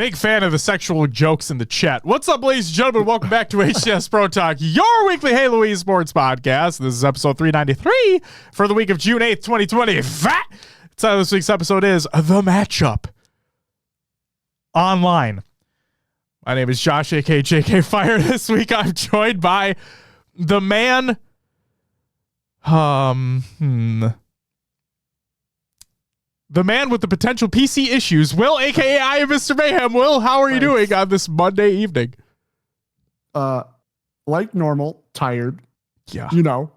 Big fan of the sexual jokes in the chat. What's up, ladies and gentlemen? Welcome back to HCS Pro Talk, your weekly Halo esports podcast. This is episode 393 for the week of June 8th, 2020. So this week's episode is The Matchup Online. My name is Josh, aka JK Fire. This week I'm joined by the man... The man with the potential PC issues, Will, aka I am Mr. Mayhem. Will, how are you doing on this Monday evening? Like normal, tired. Yeah. You know.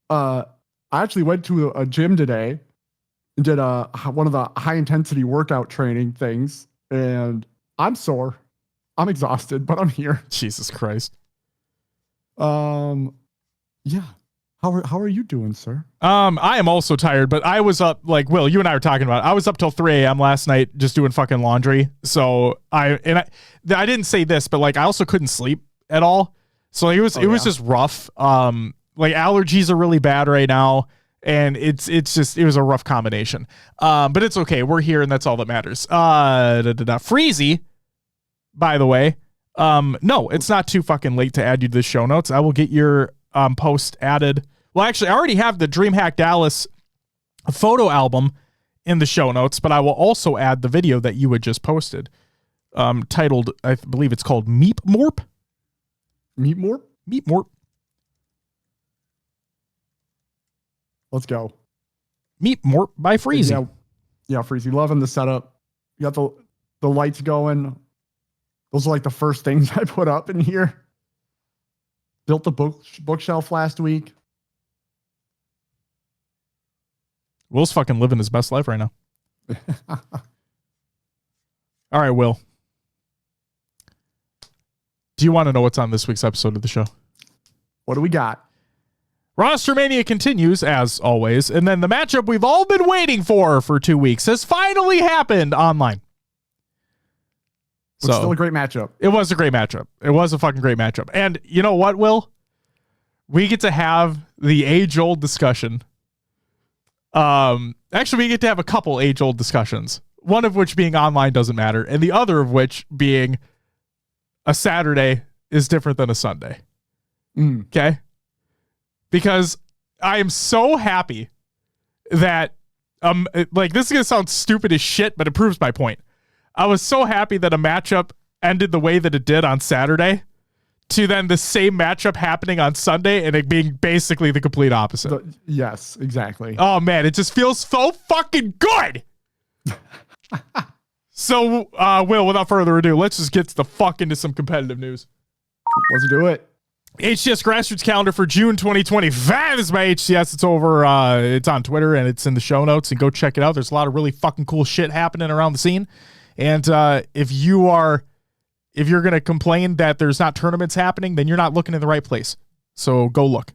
I actually went to a gym today and did one of the high intensity workout training things, and I'm sore. I'm exhausted, but I'm here. Jesus Christ. Yeah. How are you doing, sir? I am also tired, but I was up, like Will, you and I were talking about it. I was up till 3 a.m. last night just doing fucking laundry. So I didn't say this, but like I also couldn't sleep at all. So like, it was just rough. Like allergies are really bad right now, and it was a rough combination. But it's okay. We're here, and that's all that matters. Freezy, by the way. No, it's not too fucking late to add you to the show notes. I will get your post added. Well, actually, I already have the DreamHack Dallas photo album in the show notes, but I will also add the video that you had just posted, titled, I believe it's called Meep Morp. Meep Morp? Meep Morp. Let's go. Meep Morp by Freezy. Yeah, Freezy. Loving the setup. You got the lights going. Those are like the first things I put up in here. Built the bookshelf last week. Will's fucking living his best life right now. All right, Will. Do you want to know what's on this week's episode of the show? What do we got? Rostermania continues, as always, and then the matchup we've all been waiting for 2 weeks has finally happened online. It's still a great matchup. It was a great matchup. It was a fucking great matchup. And you know what, Will? We get to have the age-old discussion. Actually, we get to have a couple age-old discussions. One of which being online doesn't matter, and the other of which being a Saturday is different than a Sunday. Okay? Because I am so happy that, like, this is going to sound stupid as shit, but it proves my point. I was so happy that a matchup ended the way that it did on Saturday to then the same matchup happening on Sunday and it being basically the complete opposite. Yes, exactly. Oh, man, it just feels so fucking good. So, Will, without further ado, let's just get the fuck into some competitive news. Let's do it. HCS Grassroots calendar for June 2020. That is by HCS. It's over. It's on Twitter and it's in the show notes, and go check it out. There's a lot of really fucking cool shit happening around the scene. And if you're going to complain that there's not tournaments happening, then you're not looking in the right place. So go look.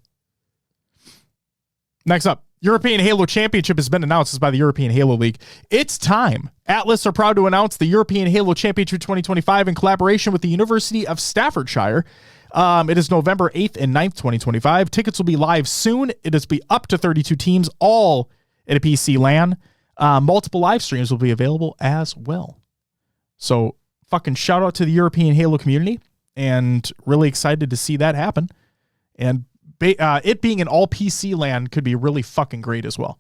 Next up, European Halo Championship has been announced as by the European Halo League. It's time. Atlas are proud to announce the European Halo Championship 2025 in collaboration with the University of Staffordshire. It is November 8th and 9th, 2025. Tickets will be live soon. It is be up to 32 teams, all at a PC LAN. Multiple live streams will be available as well. So fucking shout out to the European Halo community, and really excited to see that happen. And it being an all PC LAN could be really fucking great as well.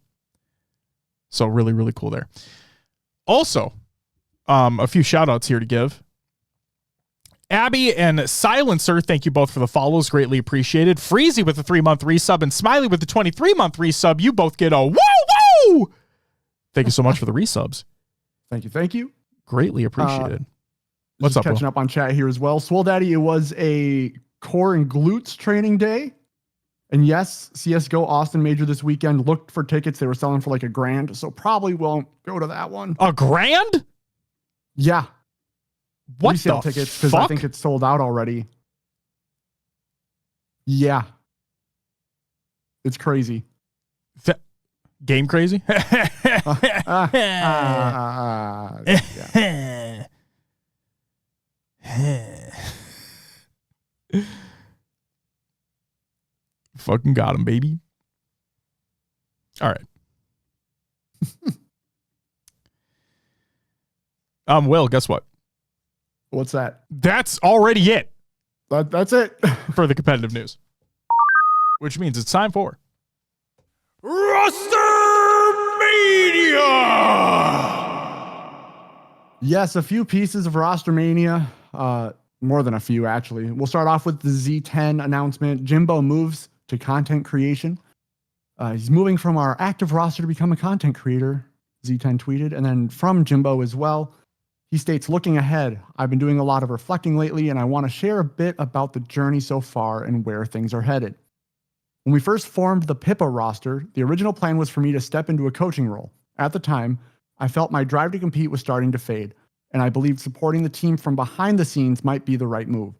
So really, really cool there. Also, a few shout outs here to give. Abby and Silencer, thank you both for the follows. Greatly appreciated. Freezy with the 3-month resub and Smiley with the 23-month resub. You both get a woo! Thank you so much for the resubs. Thank you. Greatly appreciated. What's up, catching up on chat here as well. Swole Daddy, it was a core and glutes training day. And yes, CSGO Austin Major this weekend. Looked for tickets. They were selling for like $1,000. So probably won't go to that one. $1,000? Yeah. What resale the tickets because fuck? I think it's sold out already. Yeah. It's crazy. Game crazy? Yeah. Fucking got him, baby. All right. Will, guess what? What's that? That's already it That's it. for the competitive news, which means it's time for Rostermania. Yes, a few pieces of Rostermania. More than a few, actually. We'll start off with the Z10 announcement. Jimbo moves to content creation. He's moving from our active roster to become a content creator, Z10 tweeted. And then from Jimbo as well, he states, looking ahead, I've been doing a lot of reflecting lately, and I want to share a bit about the journey so far and where things are headed. When we first formed the Pippa roster, the original plan was for me to step into a coaching role. At the time, I felt my drive to compete was starting to fade, and I believed supporting the team from behind the scenes might be the right move.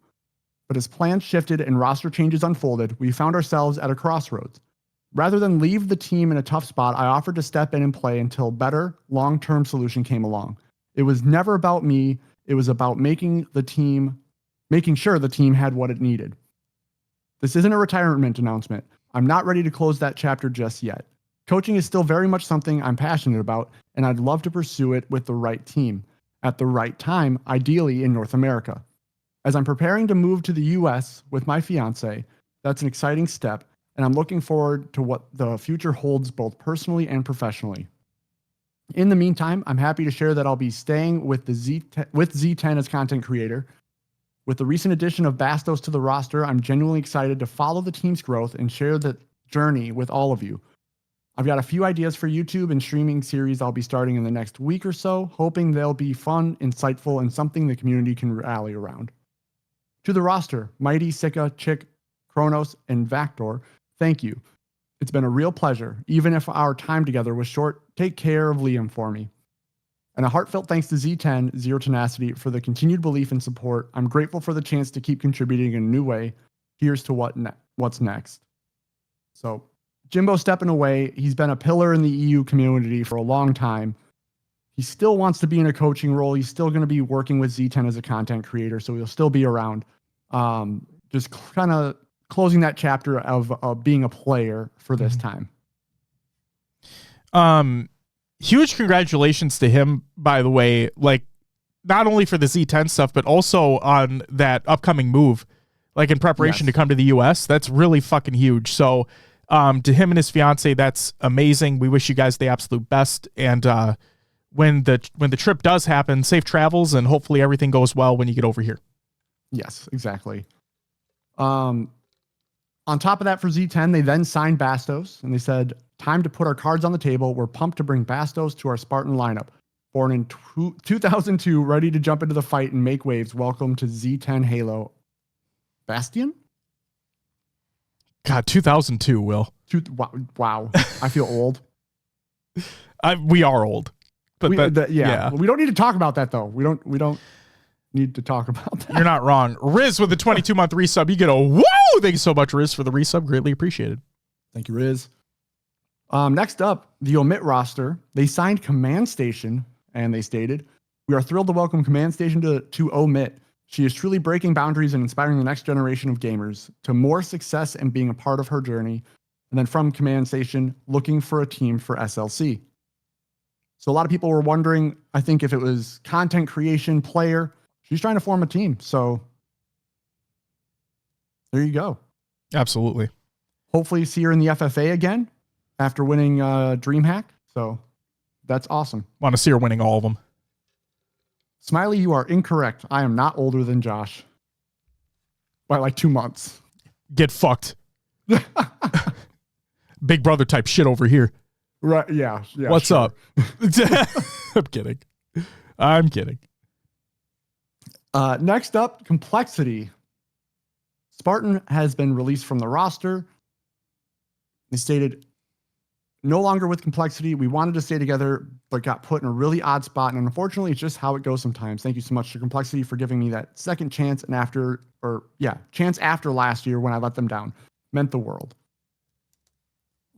But as plans shifted and roster changes unfolded, we found ourselves at a crossroads. Rather than leave the team in a tough spot, I offered to step in and play until a better long-term solution came along. It was never about me. It was about making sure the team had what it needed. This isn't a retirement announcement. I'm not ready to close that chapter just yet. Coaching is still very much something I'm passionate about, and I'd love to pursue it with the right team, at the right time, ideally in North America. As I'm preparing to move to the US with my fiance, that's an exciting step, and I'm looking forward to what the future holds both personally and professionally. In the meantime, I'm happy to share that I'll be staying with Z10 as content creator. With the recent addition of Bastos to the roster, I'm genuinely excited to follow the team's growth and share the journey with all of you. I've got a few ideas for YouTube and streaming series I'll be starting in the next week or so, hoping they'll be fun, insightful, and something the community can rally around. To the roster, Mighty, Sika, Chick, Kronos, and Vactor, thank you. It's been a real pleasure. Even if our time together was short, take care of Liam for me. And a heartfelt thanks to Z10, Zero Tenacity, for the continued belief and support. I'm grateful for the chance to keep contributing in a new way. Here's to what's next. So, Jimbo stepping away. He's been a pillar in the EU community for a long time. He still wants to be in a coaching role. He's still going to be working with Z10 as a content creator, so he'll still be around. Just kind of closing that chapter of being a player for this time. Huge congratulations to him, by the way, like not only for the Z10 stuff, but also on that upcoming move, like in preparation to come to the US. That's really fucking huge. So, to him and his fiance, that's amazing. We wish you guys the absolute best. And, when the trip does happen, safe travels, and hopefully everything goes well when you get over here. Yes, exactly. On top of that, for Z10, they then signed Bastos, and they said, time to put our cards on the table. We're pumped to bring Bastos to our Spartan lineup. Born in 2002, ready to jump into the fight and make waves. Welcome to Z10 Halo. Bastion? God, 2002, Will. Wow. I feel old. We are old. But yeah. We don't need to talk about that, though. We don't need to talk about that. You're not wrong. Riz with the 22-month resub. You get a woo! Thank you so much, Riz, for the resub. Greatly appreciated. Thank you, Riz. Next up, the Omit roster. They signed Command Station, and they stated, we are thrilled to welcome Command Station to Omit. She is truly breaking boundaries and inspiring the next generation of gamers to more success and being a part of her journey. And then from Command Station, looking for a team for SLC. So a lot of people were wondering, I think, if it was content creation, player. She's trying to form a team. So there you go. Absolutely. Hopefully see her in the FFA again after winning DreamHack. So that's awesome. Want to see her winning all of them. Smiley, you are incorrect. I am not older than Josh. By like 2 months. Get fucked. Big brother type shit over here. Right. Yeah. What's up? I'm kidding. Next up, Complexity. Spartan has been released from the roster. They stated, no longer with Complexity. We wanted to stay together, but got put in a really odd spot. And unfortunately, it's just how it goes sometimes. Thank you so much to Complexity for giving me that second chance chance after last year when I let them down. Meant the world.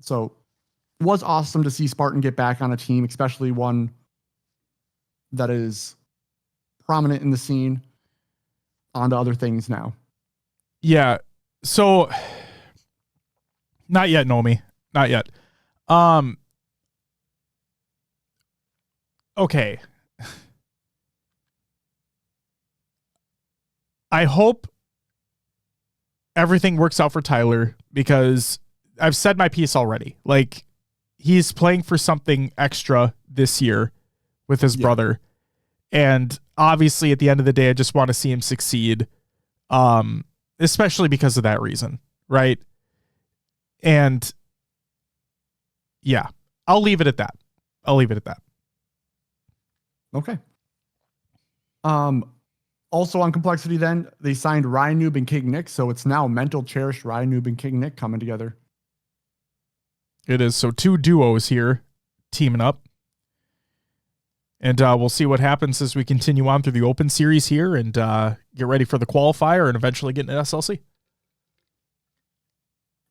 So it was awesome to see Spartan get back on a team, especially one that is prominent in the scene. On to other things now. Yeah. So not yet, Nomi. Not yet. Okay. I hope everything works out for Tyler, because I've said my piece already. Like, he's playing for something extra this year with his brother. And obviously at the end of the day, I just want to see him succeed. Especially because of that reason. Right. And yeah, I'll leave it at that. Okay. Also on Complexity then, they signed Ryan Noob and King Nick, so it's now Mental Cherished Ryan Noob and King Nick coming together. It is. So 2 duos here teaming up. And we'll see what happens as we continue on through the Open Series here and get ready for the qualifier and eventually get into SLC.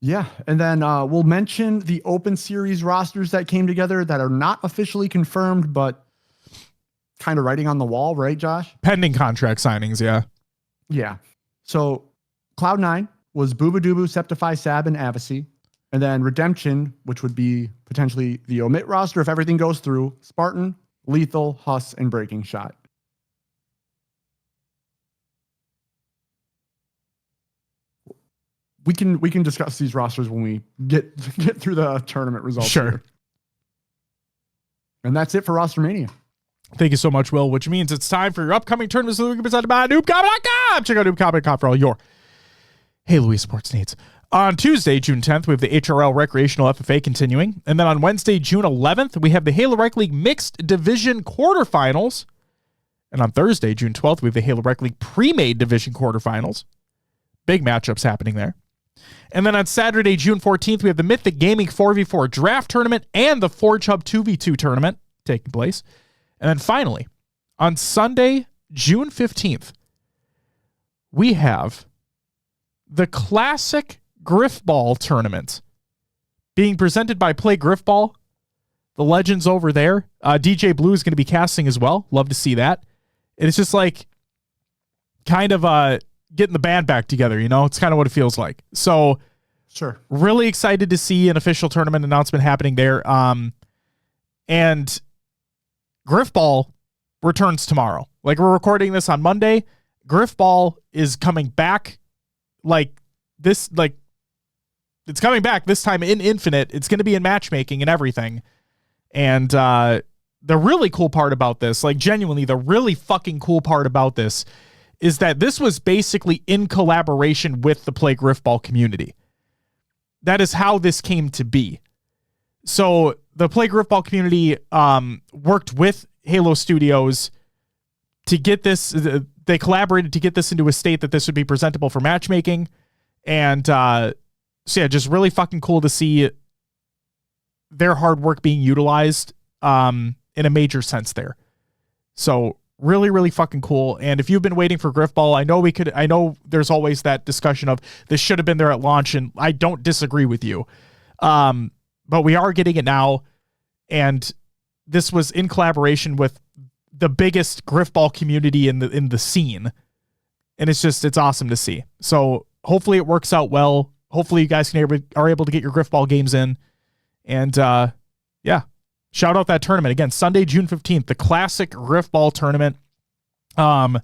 Yeah, and then we'll mention the Open Series rosters that came together that are not officially confirmed, but kind of writing on the wall, right, Josh? Pending contract signings, yeah. Yeah. So Cloud9 was Boobadooboo, Septify, Sab, and Avicii. And then Redemption, which would be potentially the omit roster if everything goes through, Spartan, Lethal, Huss, and Breaking Shot. We can discuss these rosters when we get through the tournament results. Sure. Here. And that's it for Rostermania. Thank you so much, Will, which means it's time for your upcoming tournaments presented by NoobCombat.com. Check out NoobCombat.com for all your Halo esports needs. On Tuesday, June 10th, we have the HRL Recreational FFA continuing. And then on Wednesday, June 11th, we have the Halo Rec League Mixed Division Quarterfinals. And on Thursday, June 12th, we have the Halo Rec League Pre-Made Division Quarterfinals. Big matchups happening there. And then on Saturday, June 14th, we have the Mythic Gaming 4v4 Draft Tournament and the Forge Hub 2v2 Tournament taking place. And then finally, on Sunday, June 15th, we have the Classic Griffball Tournament being presented by Play Griffball. The legends over there. DJ Blue is going to be casting as well. Love to see that. And it's just like kind of getting the band back together, you know? It's kind of what it feels like. So sure. Really excited to see an official tournament announcement happening there. And Griffball returns tomorrow. Like, we're recording this on Monday. Griffball is coming back it's coming back this time in Infinite. It's going to be in matchmaking and everything. And the really cool part about this, like genuinely the really fucking cool part about this, is that this was basically in collaboration with the Play Griffball community. That is how this came to be. So the Play Griffball community worked with Halo Studios to get this. They collaborated to get this into a state that this would be presentable for matchmaking. And so yeah, just really fucking cool to see their hard work being utilized in a major sense there. So really, really fucking cool. And if you've been waiting for Griffball, I know there's always that discussion of this should have been there at launch, and I don't disagree with you. But we are getting it now, and this was in collaboration with the biggest Griffball community in the scene. And it's awesome to see. So hopefully it works out well. Hopefully you guys are able to get your Griffball games in. And yeah, shout out that tournament again, Sunday, June 15th, the Classic Griffball Tournament. And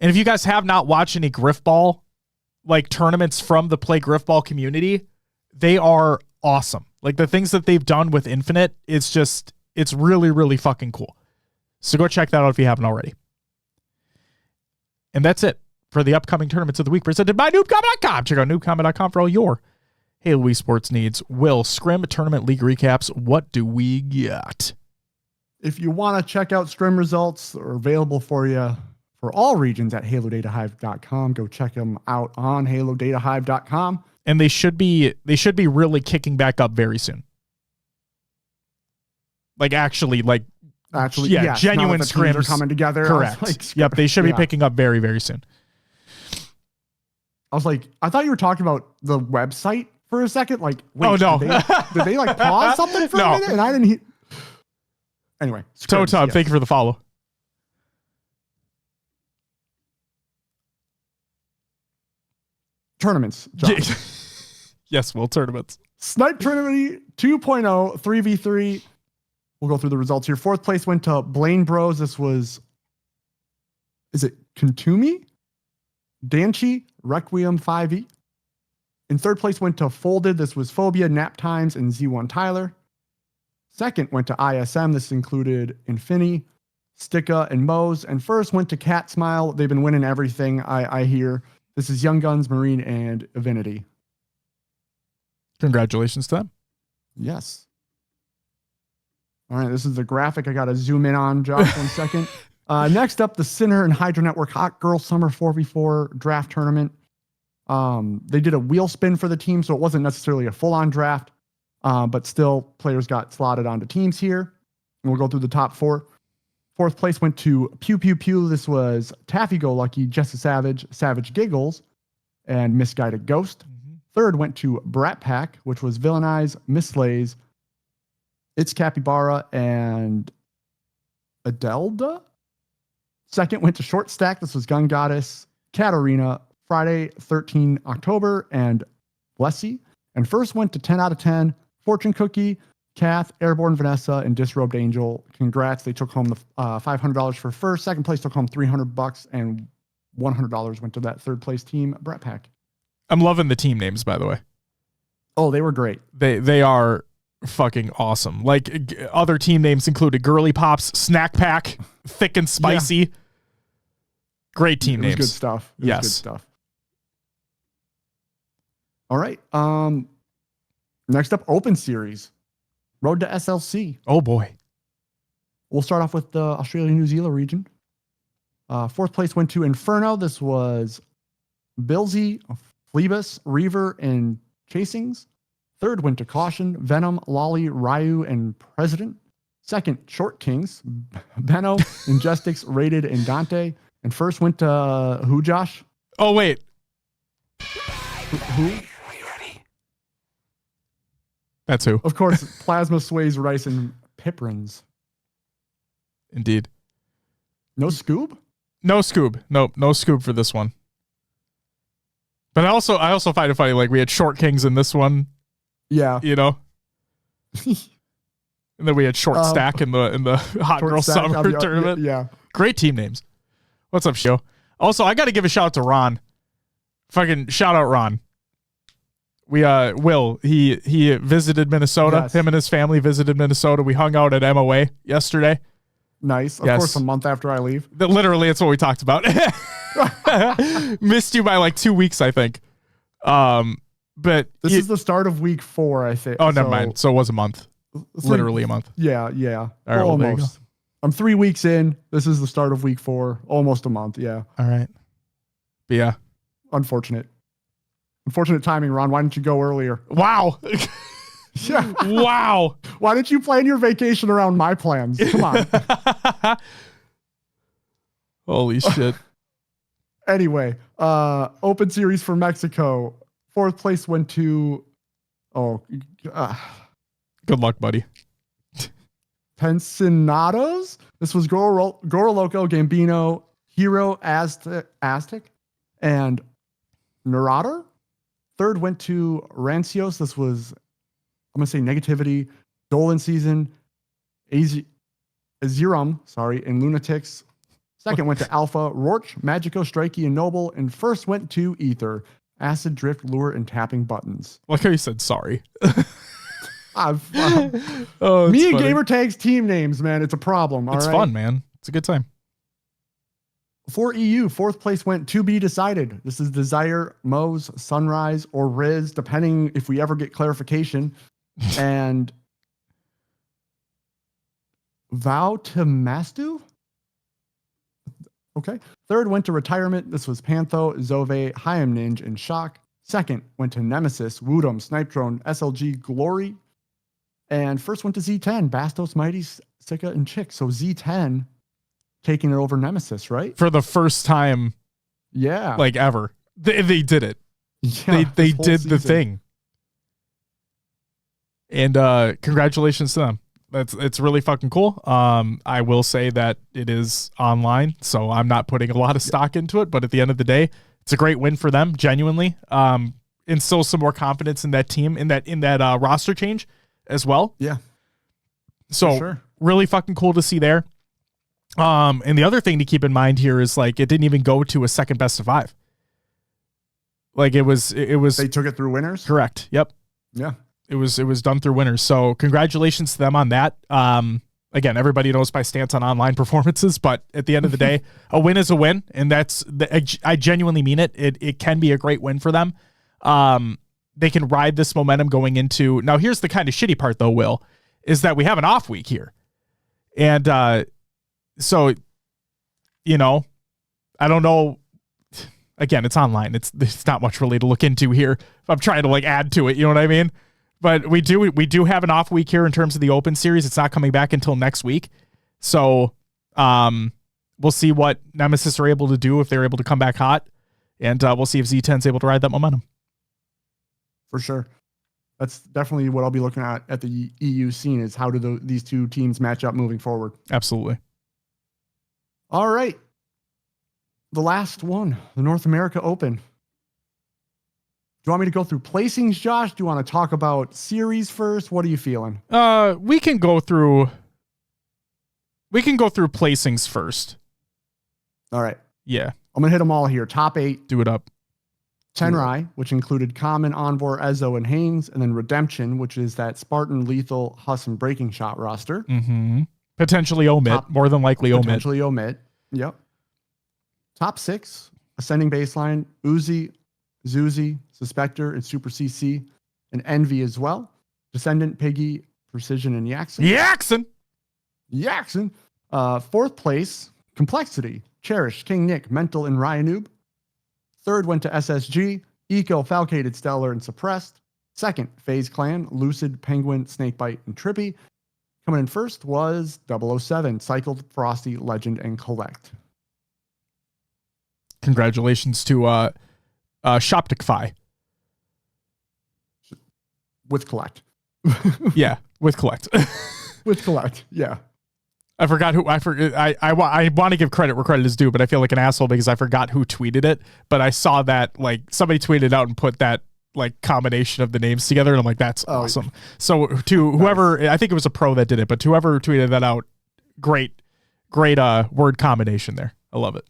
if you guys have not watched any Griffball tournaments from the Play Griffball community, they are awesome. Like, the things that they've done with Infinite, it's really, really fucking cool. So go check that out if you haven't already. And that's it for the upcoming tournaments of the week presented by NoobCombat.com. Check out NoobCombat.com for all your Halo esports needs. Will, Scrim tournament league recaps. What do we got? If you want to check out Scrim results, they're available for you for all regions at HaloDataHive.com. Go check them out on HaloDataHive.com. And they should be really kicking back up very soon. Actually, yeah, genuine scrims are coming together. Correct. Yep, they should be picking up very, very soon. I was like, I thought you were talking about the website for a second. Wait, oh no, did they pause something for a minute? And I didn't hear. Anyway, Totub, thank you for the follow. Tournaments. Yes, Will, tournaments. Snipe Tournament 2.0 3v3. We'll go through the results here. 4th place went to Blaine Bros. This was, is it Kantumi? Danchi, Requiem 5e. In third place went to Folded. This was Phobia, Nap Times, and Z1 Tyler. Second went to ISM. This included Infini, Sticka, and Mose. And first went to Cat Smile. They've been winning everything, I hear. This is Young Guns, Marine, and Avinity. Congratulations to them. Yes. All right, this is the graphic I got to zoom in on, Josh, 1 second. Next up, the Sinner and Hydra Network Hot Girl Summer 4v4 draft tournament. They did a wheel spin for the team, so it wasn't necessarily a full-on draft, but still players got slotted onto teams here. And we'll go through the top 4. Fourth place went to Pew Pew Pew. This was Taffy Go Lucky, Jessa Savage, Savage Giggles, and Misguided Ghost. Third went to Brat Pack, which was Villainize, Mislays, It's Capybara, and Adelda. Second went to Short Stack. This was Gun Goddess, Katarina, Friday, 13 October, and Blessy. And first went to 10 out of 10, Fortune Cookie, Kath, Airborne Vanessa, and Disrobed Angel. Congrats. They took home the $500 for first. Second place took home $300, and $100 went to that third place team, Brat Pack. I'm loving the team names, by the way. Oh, they were great. They are fucking awesome. Like other team names included Girly Pops, Snack Pack, Thick and Spicy. Yeah. Great team names. Good stuff. Yes. Good stuff. All right. Next up, Open Series. Road to SLC. Oh boy. We'll start off with the Australia-New Zealand region. Fourth place went to Inferno. This was Billsy, Phlebas, Reaver, and Chasings. Third went to Caution, Venom, Lolly, Ryu, and President. Second, Short Kings, Benno, Ingestix, Rated, and Dante. And first went to who, Josh? Oh, wait. Who? That's who. Of course, Plasma, Sways, Rice, and Piprins. Indeed. No Scoob? No Scoob. Nope, no Scoob for this one. But I also find it funny, like we had Short Kings in this one. Yeah. You know? And then we had Short Stack in the Hot Girl Summer tournament. Yeah. Great team names. What's up, show? Also, I got to give a shout out to Ron. Fucking shout out Ron. Will, he visited Minnesota. Yes. Him and his family visited Minnesota. We hung out at MOA yesterday. Nice. Of course, a month after I leave. Literally, it's what we talked about. Missed you by like 2 weeks, I think. But this is the start of week 4, I think. Oh, never mind. So it was a month. Literally a month. Yeah. All right, almost. I'm 3 weeks in. This is the start of week 4. Almost a month. Yeah. All right. But yeah. Unfortunate timing, Ron. Why didn't you go earlier? Wow. Yeah. Wow. Why didn't you plan your vacation around my plans? Come on. Holy shit. Anyway, Open Series for Mexico. Fourth place went to good luck, buddy. Pensionados. This was Goro Loco, Gambino, Hero, Aztec, and Neurotter. Third went to Rancios. This was, I'm going to say Negativity, Dolan Season, Azirum, and Lunatics. Second went to Alpha, Rorch, Magico, Strikey, and Noble. And first went to Ether, Acid, Drift, Lure, and Tapping Buttons. Like how you said sorry. Me and Gamertag's team names, man. It's a problem. It's fun, man. It's a good time. For EU, fourth place went to be decided. This is Desire, Mose, Sunrise, or Riz, depending if we ever get clarification. And Vow to Mastu? Okay. Third went to Retirement. This was Pantho, Zove, Hyam Ninja, and Shock. Second went to Nemesis, Woodum, Snipe Drone, SLG, Glory. And first went to Z10, Bastos, Mighty, Sika, and Chick. So Z10 taking it over Nemesis, right? For the first time. Yeah. Like ever. They did it. Yeah, they did the thing. And congratulations to them. It's really fucking cool. I will say that it is online, so I'm not putting a lot of stock into it, but at the end of the day, it's a great win for them, genuinely. Instills some more confidence in that team, in that roster change as well. Yeah. So really fucking cool to see there. And the other thing to keep in mind here is like it didn't even go to a second best of 5. Like it was They took it through winners. correct. Yep. Yeah. It was done through winners. So congratulations to them on that. Again, everybody knows my stance on online performances, but at the end of the day, a win is a win. And I genuinely mean it. It can be a great win for them. They can ride this momentum going into, now here's the kind of shitty part though, Will, is that we have an off week here. And, so, you know, I don't know. Again, it's online. There's not much really to look into here. If I'm trying to like add to it, you know what I mean? But we do have an off week here in terms of the Open Series. It's not coming back until next week. So we'll see what Nemesis are able to do if they're able to come back hot. And we'll see if Z10's able to ride that momentum. For sure. That's definitely what I'll be looking at the EU scene is how do these two teams match up moving forward. Absolutely. All right. The last one, the North America Open. Do you want me to go through placings, Josh? Do you want to talk about series first? What are you feeling? We can go through placings first. All right. Yeah. I'm going to hit them all here. Top 8. Do it up. Tenrai, which included Common, Envor, Ezo, and Haynes, and then Redemption, which is that Spartan, Lethal, Huss, and Breaking Shot roster. Mm-hmm. Potentially omit. More than likely omit. Potentially omit. Yep. Top 6, Ascending Baseline, Uzi, Zuzi, Suspector, and Super CC, and Envy as well. Descendant, Piggy, Precision, and Yaxon. Yaxon. 4th place, Complexity, Cherish, King Nick, Mental, and Ryanoob. 3rd went to SSG, Eco, Falcated, Stellar, and Suppressed. 2nd, FaZe Clan, Lucid, Penguin, Snakebite, and Trippy. Coming in 1st was 007, Cycled, Frosty, Legend, and Collect. Congratulations to Shoptify. With Collect. Yeah, with Collect. With Collect, yeah. I forgot who I want to give credit where credit is due, but I feel like an asshole because I forgot who tweeted it. But I saw that like somebody tweeted out and put that like combination of the names together, and I'm like, that's awesome. So to whoever, I think it was a pro that did it, but to whoever tweeted that out, great word combination there. I love it.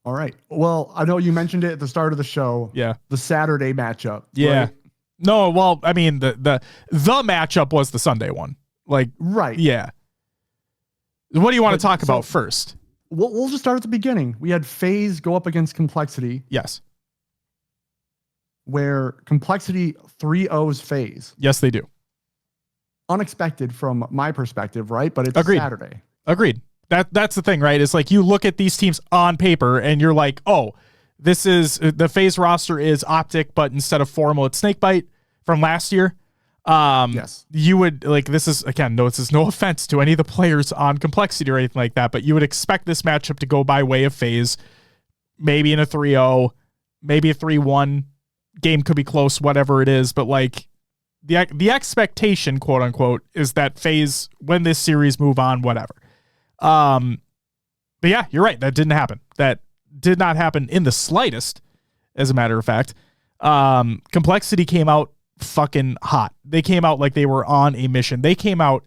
All right. Well, I know you mentioned it at the start of the show. Yeah. The Saturday matchup. Yeah. Right? No, well, I mean the matchup was the Sunday one. Like, right. Yeah. What do you want to talk about first? We'll just start at the beginning. We had FaZe go up against Complexity. Yes. Where Complexity 3-0s FaZe. Yes, they do. Unexpected from my perspective, right? But it's Saturday. Agreed. That's the thing, right? It's like you look at these teams on paper and you're like, oh, this is the FaZe roster is Optic, but instead of Formal, it's Snakebite from last year. Yes. You would like, this is again, no, this is no offense to any of the players on Complexity or anything like that, but you would expect this matchup to go by way of FaZe, maybe in a 3-0, maybe a 3-1 game could be close, whatever it is. But like the expectation, quote unquote, is that FaZe win this series, move on, whatever. But yeah, you're right. That didn't happen. That did not happen in the slightest. As a matter of fact, Complexity came out fucking hot. They came out like they were on a mission. They came out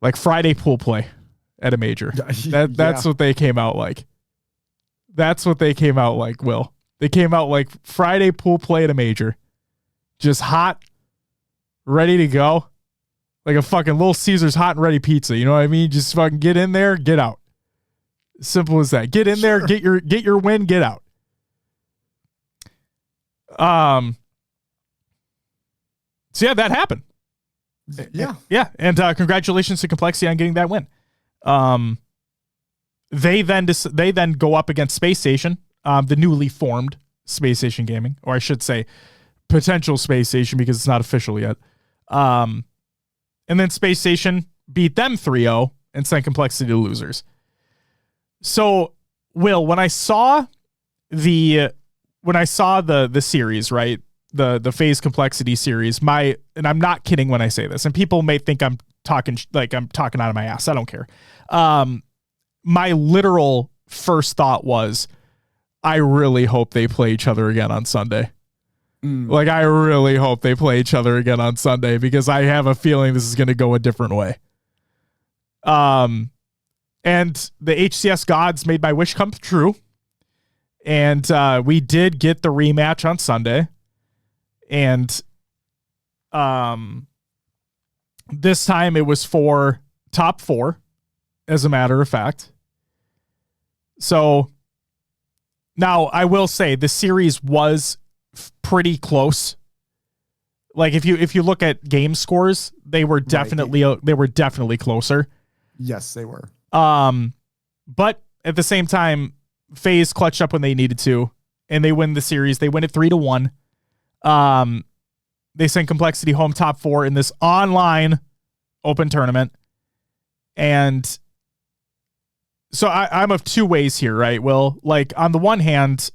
like Friday pool play at a major. That's what they came out like. That's what they came out like, Will. They came out like Friday pool play at a major. Just hot, ready to go. Like a fucking Little Caesars hot and ready pizza. You know what I mean? Just fucking get in there, get out. Simple as that. Get in there, get your win, get out. So yeah, that happened. Yeah. Yeah. And congratulations to Complexity on getting that win. They then go up against Space Station, the newly formed Space Station Gaming, or I should say potential Space Station because it's not official yet. And then Space Station beat them 3-0 and sent Complexity to losers. So, Will, when I saw the series, right, the FaZe Complexity series, and I'm not kidding when I say this, and people may think I'm talking out of my ass. I don't care. My literal first thought was, I really hope they play each other again on Sunday. Like, I really hope they play each other again on Sunday because I have a feeling this is going to go a different way. And the HCS gods made my wish come true. And we did get the rematch on Sunday. And this time it was for top 4, as a matter of fact. So now I will say the series was pretty close. Like if you look at game scores, they were definitely closer. Yes, they were. But at the same time, FaZe clutched up when they needed to, and they win the series. They win it 3-1. They send Complexity home top 4 in this online open tournament. And so I'm of two ways here, right? Well, like on the one hand,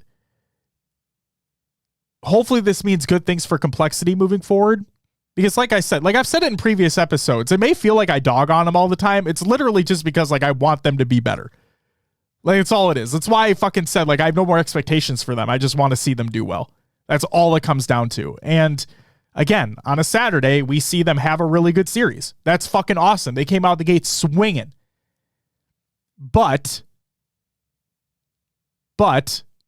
hopefully this means good things for Complexity moving forward. Because like I said, like I've said it in previous episodes, it may feel like I dog on them all the time. It's literally just because like I want them to be better. Like it's all it is. That's why I fucking said like I have no more expectations for them. I just want to see them do well. That's all it comes down to. And again, on a Saturday, we see them have a really good series. That's fucking awesome. They came out the gate swinging. But,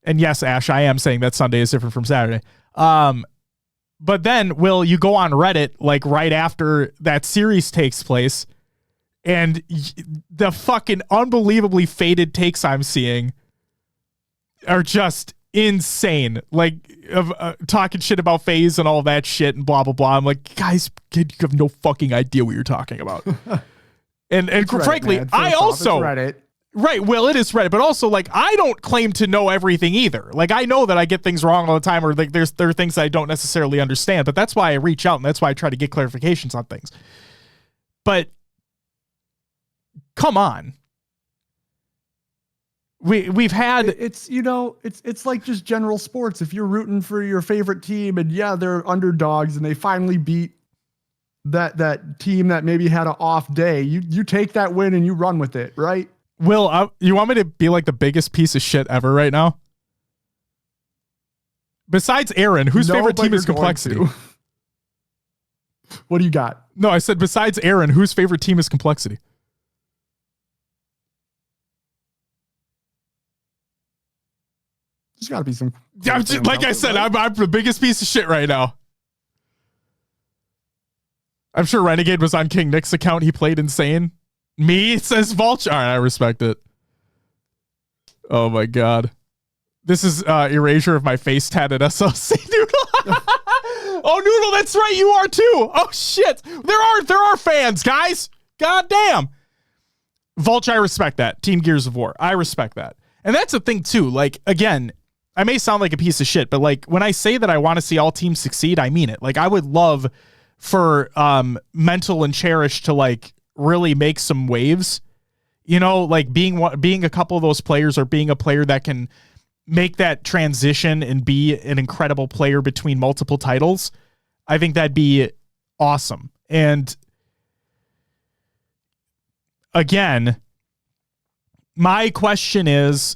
and yes, Ash, I am saying that Sunday is different from Saturday. But then, Will, you go on Reddit, like right after that series takes place, and the fucking unbelievably faded takes I'm seeing are just insane. Like, talking shit about FaZe and all that shit and blah, blah, blah. I'm like, guys, you have no fucking idea what you're talking about. And Reddit, frankly, man. I also... Reddit. Right, well, it is Reddit, but also, like, I don't claim to know everything either. Like, I know that I get things wrong all the time, or like there are things I don't necessarily understand, but that's why I reach out, and that's why I try to get clarifications on things. But, come on. We've had... It's, you know, it's like just general sports. If you're rooting for your favorite team, and yeah, they're underdogs, and they finally beat that team that maybe had an off day, you take that win and you run with it, right? Will, you want me to be like the biggest piece of shit ever right now? Besides Aaron, whose favorite team is Complexity? What do you got? No, I said besides Aaron, whose favorite team is Complexity? There's got to be some... Like I said, right? I'm the biggest piece of shit right now. I'm sure Renegade was on King Nick's account. He played insane. Me, says Vulture. All right, I respect it. Oh my god. This is erasure of my face tat at SLC, Noodle. Oh, Noodle, that's right, you are too. Oh shit. There are fans, guys. God damn. Vulture, I respect that. Team Gears of War. I respect that. And that's the thing too. Like, again, I may sound like a piece of shit, but like when I say that I want to see all teams succeed, I mean it. Like I would love for Mental and Cherish to like really make some waves, you know, like being a couple of those players, or being a player that can make that transition and be an incredible player between multiple titles. I think that'd be awesome. And again, my question is,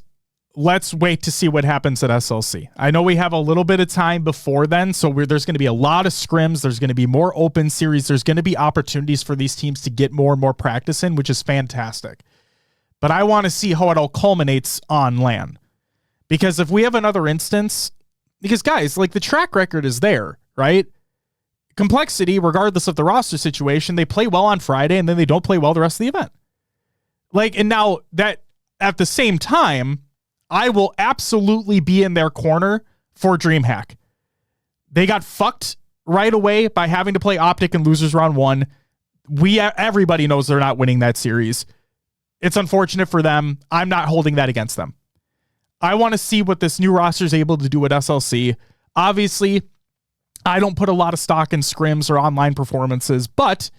let's wait to see what happens at SLC. I know we have a little bit of time before then, so there's going to be a lot of scrims. There's going to be more open series. There's going to be opportunities for these teams to get more and more practice in, which is fantastic. But I want to see how it all culminates on LAN. Because if we have another instance, because guys, like the track record is there, right? Complexity, regardless of the roster situation, they play well on Friday and then they don't play well the rest of the event. Like, and now that at the same time, I will absolutely be in their corner for DreamHack. They got fucked right away by having to play Optic in losers round 1. Everybody knows they're not winning that series. It's unfortunate for them. I'm not holding that against them. I want to see what this new roster is able to do at SLC. Obviously, I don't put a lot of stock in scrims or online performances, but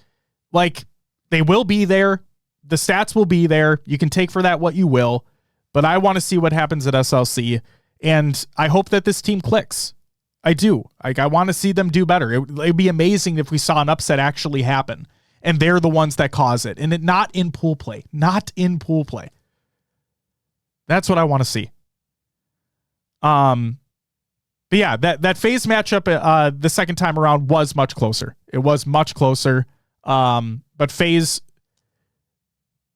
like they will be there. The stats will be there. You can take for that what you will. But I want to see what happens at SLC, and I hope that this team clicks. I do. Like, I want to see them do better. It'd be amazing if we saw an upset actually happen, and they're the ones that cause it, and not in pool play. Not in pool play. That's what I want to see. But yeah, that FaZe matchup the second time around was much closer. It was much closer. But FaZe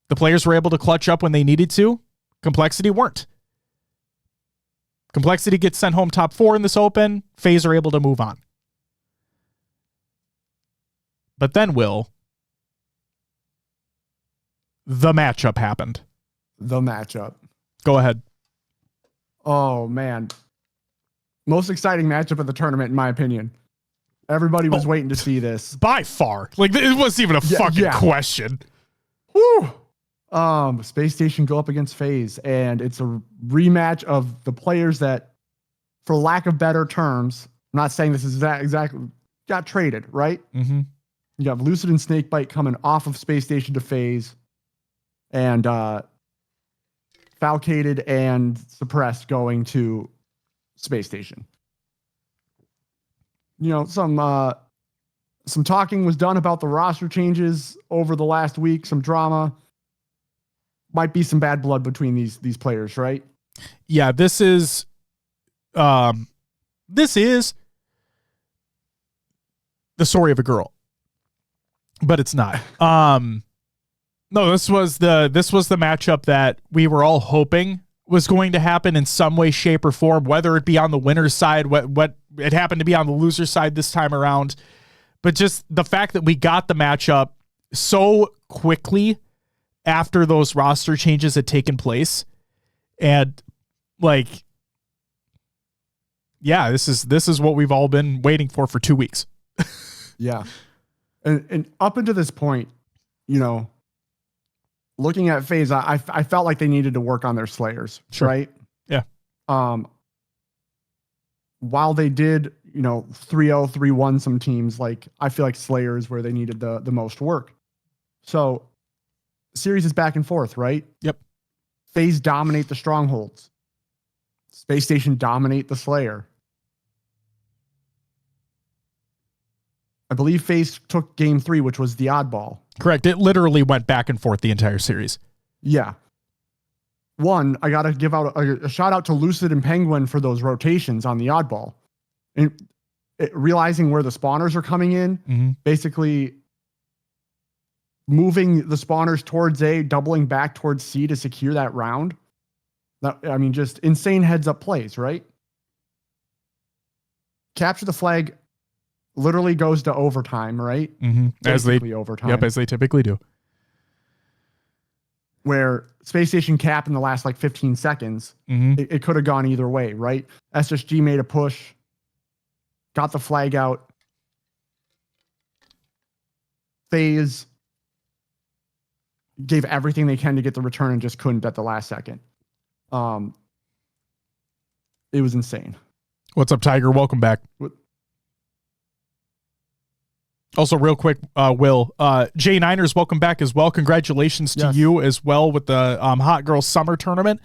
The players were able to clutch up when they needed to. Complexity weren't. Complexity gets sent home top 4 in this Open. FaZe are able to move on. But then, Will, the matchup happened. The matchup. Go ahead. Oh, man. Most exciting matchup of the tournament, in my opinion. Everybody was waiting to see this. By far. Like, it wasn't even a question. Whew. Space Station go up against FaZe, and it's a rematch of the players that, for lack of better terms, I'm not saying this is exactly, got traded, right? Mm-hmm. You have Lucid and Snakebite coming off of Space Station to FaZe, and Falcated and Suppressed going to Space Station. You know, some talking was done about the roster changes over the last week, some drama. Might be some bad blood between these players, right? Yeah, this is the story of a girl. But it's not. No, this was the matchup that we were all hoping was going to happen in some way, shape, or form, whether it be on the winner's side, what it happened to be on the loser's side this time around. But just the fact that we got the matchup so quickly after those roster changes had taken place, and like, yeah, this is what we've all been waiting for 2 weeks. Yeah. And up until this point, you know, looking at FaZe, I felt like they needed to work on their Slayers, sure. Right? Yeah. While they did, you know, 3-0, 3-1 some teams, like, I feel like Slayers where they needed the most work. So, series is back and forth, right? Yep. FaZe dominate the strongholds. Space Station dominate the Slayer. I believe FaZe took game 3, which was the oddball. Correct. It literally went back and forth the entire series. Yeah. One, I got to give out a shout out to Lucid and Penguin for those rotations on the oddball. And realizing where the spawners are coming in, basically moving the spawners towards A, doubling back towards C to secure that round. That, I mean, just insane heads up plays, right? Capture the flag literally goes to overtime, right? As they overtime. Yep, as they typically do. Where Space Station cap in the last like 15 seconds, it could have gone either way, right? SSG made a push, got the flag out. FaZe gave everything they can to get the return and just couldn't at the last second. It was insane. What's up, Tiger? Welcome back. Also, real quick, Will, Jay Niners, welcome back as well. Congratulations to you as well with the Hot Girl Summer Tournament.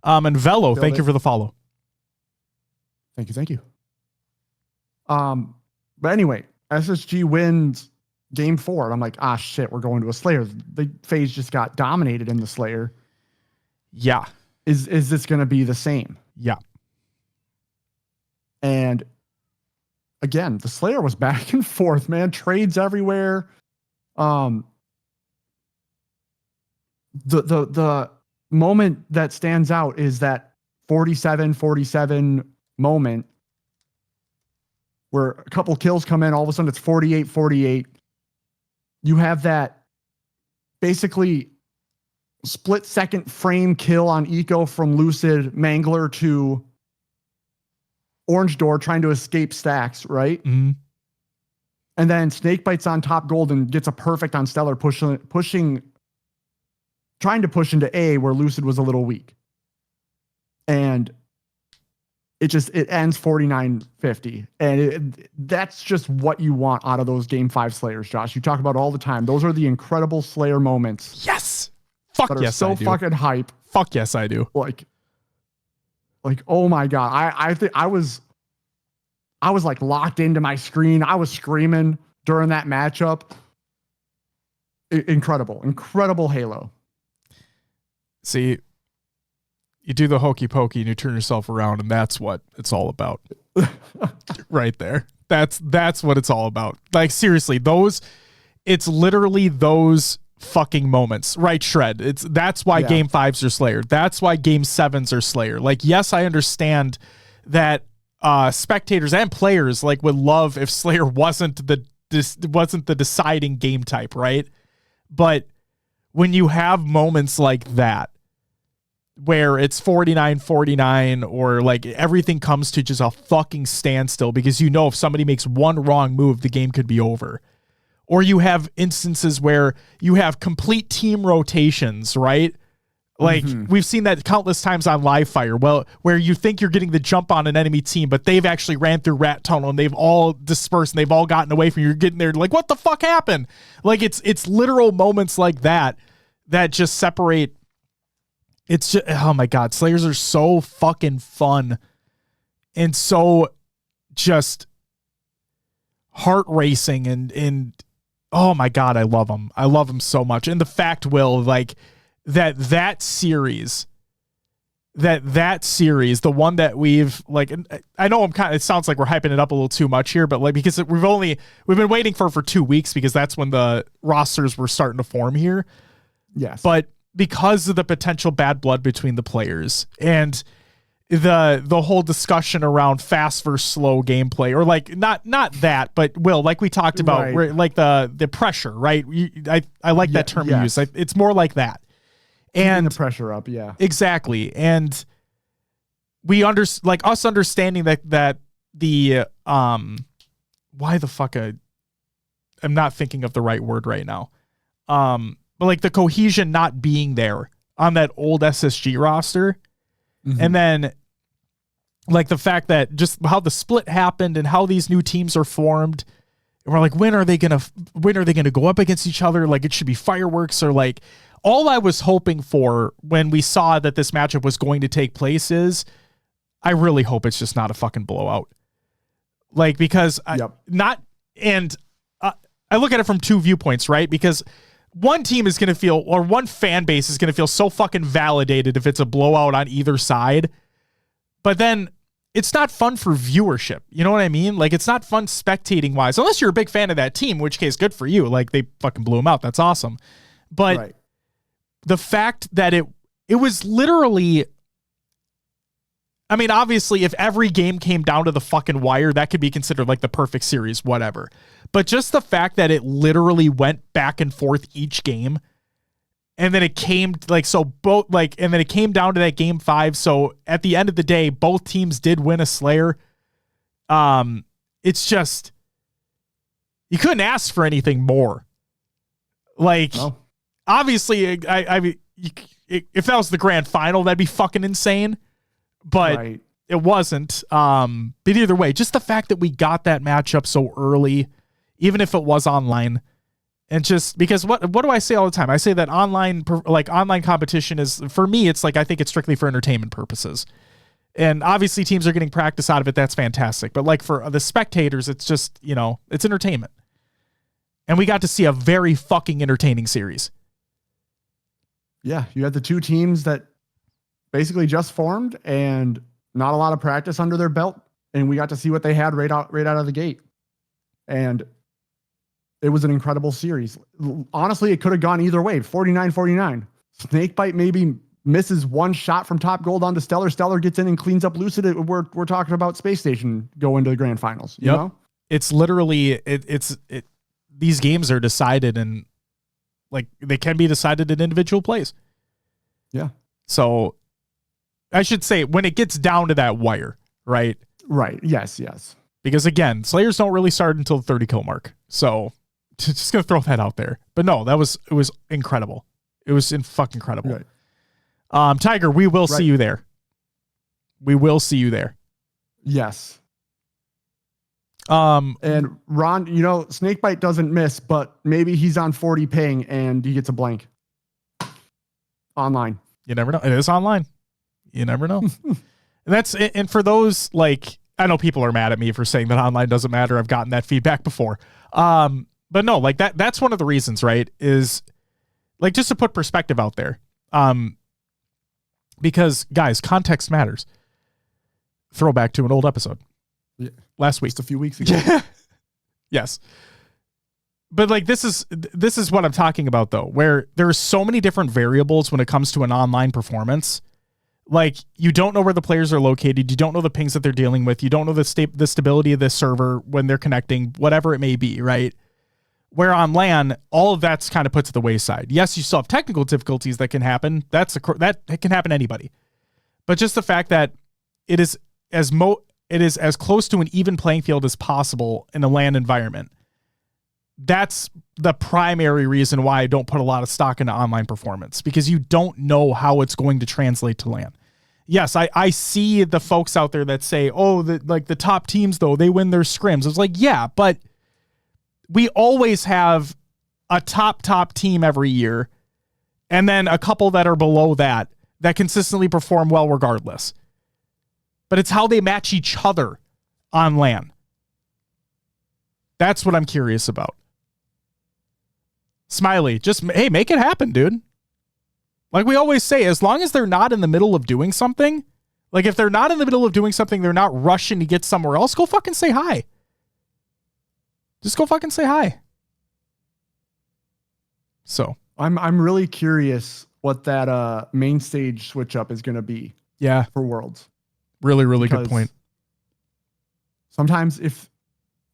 And Velo, thank you for the follow. Thank you. But anyway, SSG wins game 4. And I'm like, shit, we're going to a Slayer. The FaZe just got dominated in the Slayer. Yeah. Is this going to be the same? Yeah. And again, the Slayer was back and forth, man. Trades everywhere. The moment that stands out is that 47-47 moment where a couple kills come in, all of a sudden it's 48-48. You have that basically split second frame kill on Eco from Lucid Mangler to Orange Door trying to escape stacks, right? And then Snakebite's on top gold and gets a perfect on Stellar, trying to push into A where Lucid was a little weak. And it ends 49-50. And that's just what you want out of those game 5 Slayers, Josh. You talk about all the time. Those are the incredible Slayer moments. Yes. Fuck yes, so I do. Fucking hype. Fuck yes, I do. Like, oh my God. I think I was like locked into my screen. I was screaming during that matchup. Incredible Halo. See, you do the hokey pokey and you turn yourself around, and that's what it's all about. Right there. That's what it's all about. Like, seriously, it's literally those fucking moments, right? Shred. That's why game 5s are Slayer. That's why game 7s are Slayer. Like, yes, I understand that spectators and players like would love if Slayer wasn't the deciding game type, right? But when you have moments like that, where it's 49-49 or like everything comes to just a fucking standstill because you know if somebody makes one wrong move, the game could be over. Or you have instances where you have complete team rotations, right? Like we've seen that countless times on Live Fire. Well, where you think you're getting the jump on an enemy team, but they've actually ran through Rat Tunnel and they've all dispersed and they've all gotten away from you. You're getting there like, what the fuck happened? Like it's literal moments like that just separate. It's just, oh my God, Slayers are so fucking fun and so just heart racing and oh my God, I love them. I love them so much. And the fact, Will, like that series, the one that we've like, I know it sounds like we're hyping it up a little too much here, but like, because we've been waiting for 2 weeks because that's when the rosters were starting to form here. Yes. But because of the potential bad blood between the players and the whole discussion around fast versus slow gameplay, or like not that, but Will, like we talked about, right. where like the pressure, right? I like that term you use. It's more like that. And the pressure up. Yeah, exactly. And we us understanding that the, why the fuck I'm not thinking of the right word right now. But like the cohesion not being there on that old SSG roster. And then like the fact that just how the split happened and how these new teams are formed. And we're like, when are they going to go up against each other? Like it should be fireworks, or like all I was hoping for when we saw that this matchup was going to take place is I really hope it's just not a fucking blowout. Like, because I look at it from two viewpoints, right? Because one team is going to feel, or one fan base is going to feel so fucking validated if it's a blowout on either side. But then it's not fun for viewership. You know what I mean? Like, it's not fun spectating wise, unless you're a big fan of that team, in which case good for you. Like, they fucking blew them out. That's awesome. But the fact that it was literally, I mean, obviously, if every game came down to the fucking wire, that could be considered like the perfect series, whatever. But just the fact that it literally went back and forth each game, and then it came like, so both like, and then it came down to that game 5. So at the end of the day, both teams did win a Slayer. It's just, you couldn't ask for anything more. Like, obviously, I mean, if that was the grand final, that'd be fucking insane. But it wasn't. But either way, just the fact that we got that matchup so early, even if it was online, and just because what do I say all the time? I say that online competition is, for me, it's like, I think it's strictly for entertainment purposes. And obviously teams are getting practice out of it. That's fantastic. But like for the spectators, it's just, you know, it's entertainment. And we got to see a very fucking entertaining series. Yeah. You had the two teams that basically just formed and not a lot of practice under their belt. And we got to see what they had right out of the gate. And it was an incredible series. Honestly, it could have gone either way. 49-49. Snakebite maybe misses one shot from top gold onto Stellar. Stellar gets in and cleans up Lucid. We're talking about Space Station going to the grand finals. You know? It's literally, these games are decided, and like they can be decided in individual plays. Yeah. So I should say, when it gets down to that wire, right? Right. Yes. Because again, Slayers don't really start until the 30 kill mark. So just going to throw that out there. But no, it was incredible. It was fucking incredible. Right. Tiger, we will see you there. We will see you there. Yes. And Ron, you know, Snakebite doesn't miss, but maybe he's on 40 ping and he gets a blank. Online. You never know. It is online. You never know. And for those, like, I know people are mad at me for saying that online doesn't matter. I've gotten that feedback before. But no, like that's one of the reasons, right? Is like, just to put perspective out there. Because guys, context matters. Throwback to an old episode. Yeah. Last week. Just a few weeks ago. Yes. But like this is what I'm talking about though, where there are so many different variables when it comes to an online performance. Like you don't know where the players are located, you don't know the pings that they're dealing with, you don't know the stability of the server when they're connecting, whatever it may be, right? Where on LAN, all of that's kind of put to the wayside. Yes, you still have technical difficulties that can happen. That can happen to anybody. But just the fact that it is as close to an even playing field as possible in a LAN environment. That's the primary reason why I don't put a lot of stock into online performance, because you don't know how it's going to translate to LAN. Yes, I see the folks out there that say, oh, the top teams, though, they win their scrims. I was like, yeah, but we always have a top team every year, and then a couple that are below that consistently perform well regardless. But it's how they match each other on LAN. That's what I'm curious about. Smiley, just, hey, make it happen, dude. Like we always say, as long as they're not in the middle of doing something, like if they're not in the middle of doing something, they're not rushing to get somewhere else, go fucking say hi. Just go fucking say hi. So I'm really curious what that main stage switch up is going to be. Yeah. For Worlds. Really, really good point. Sometimes if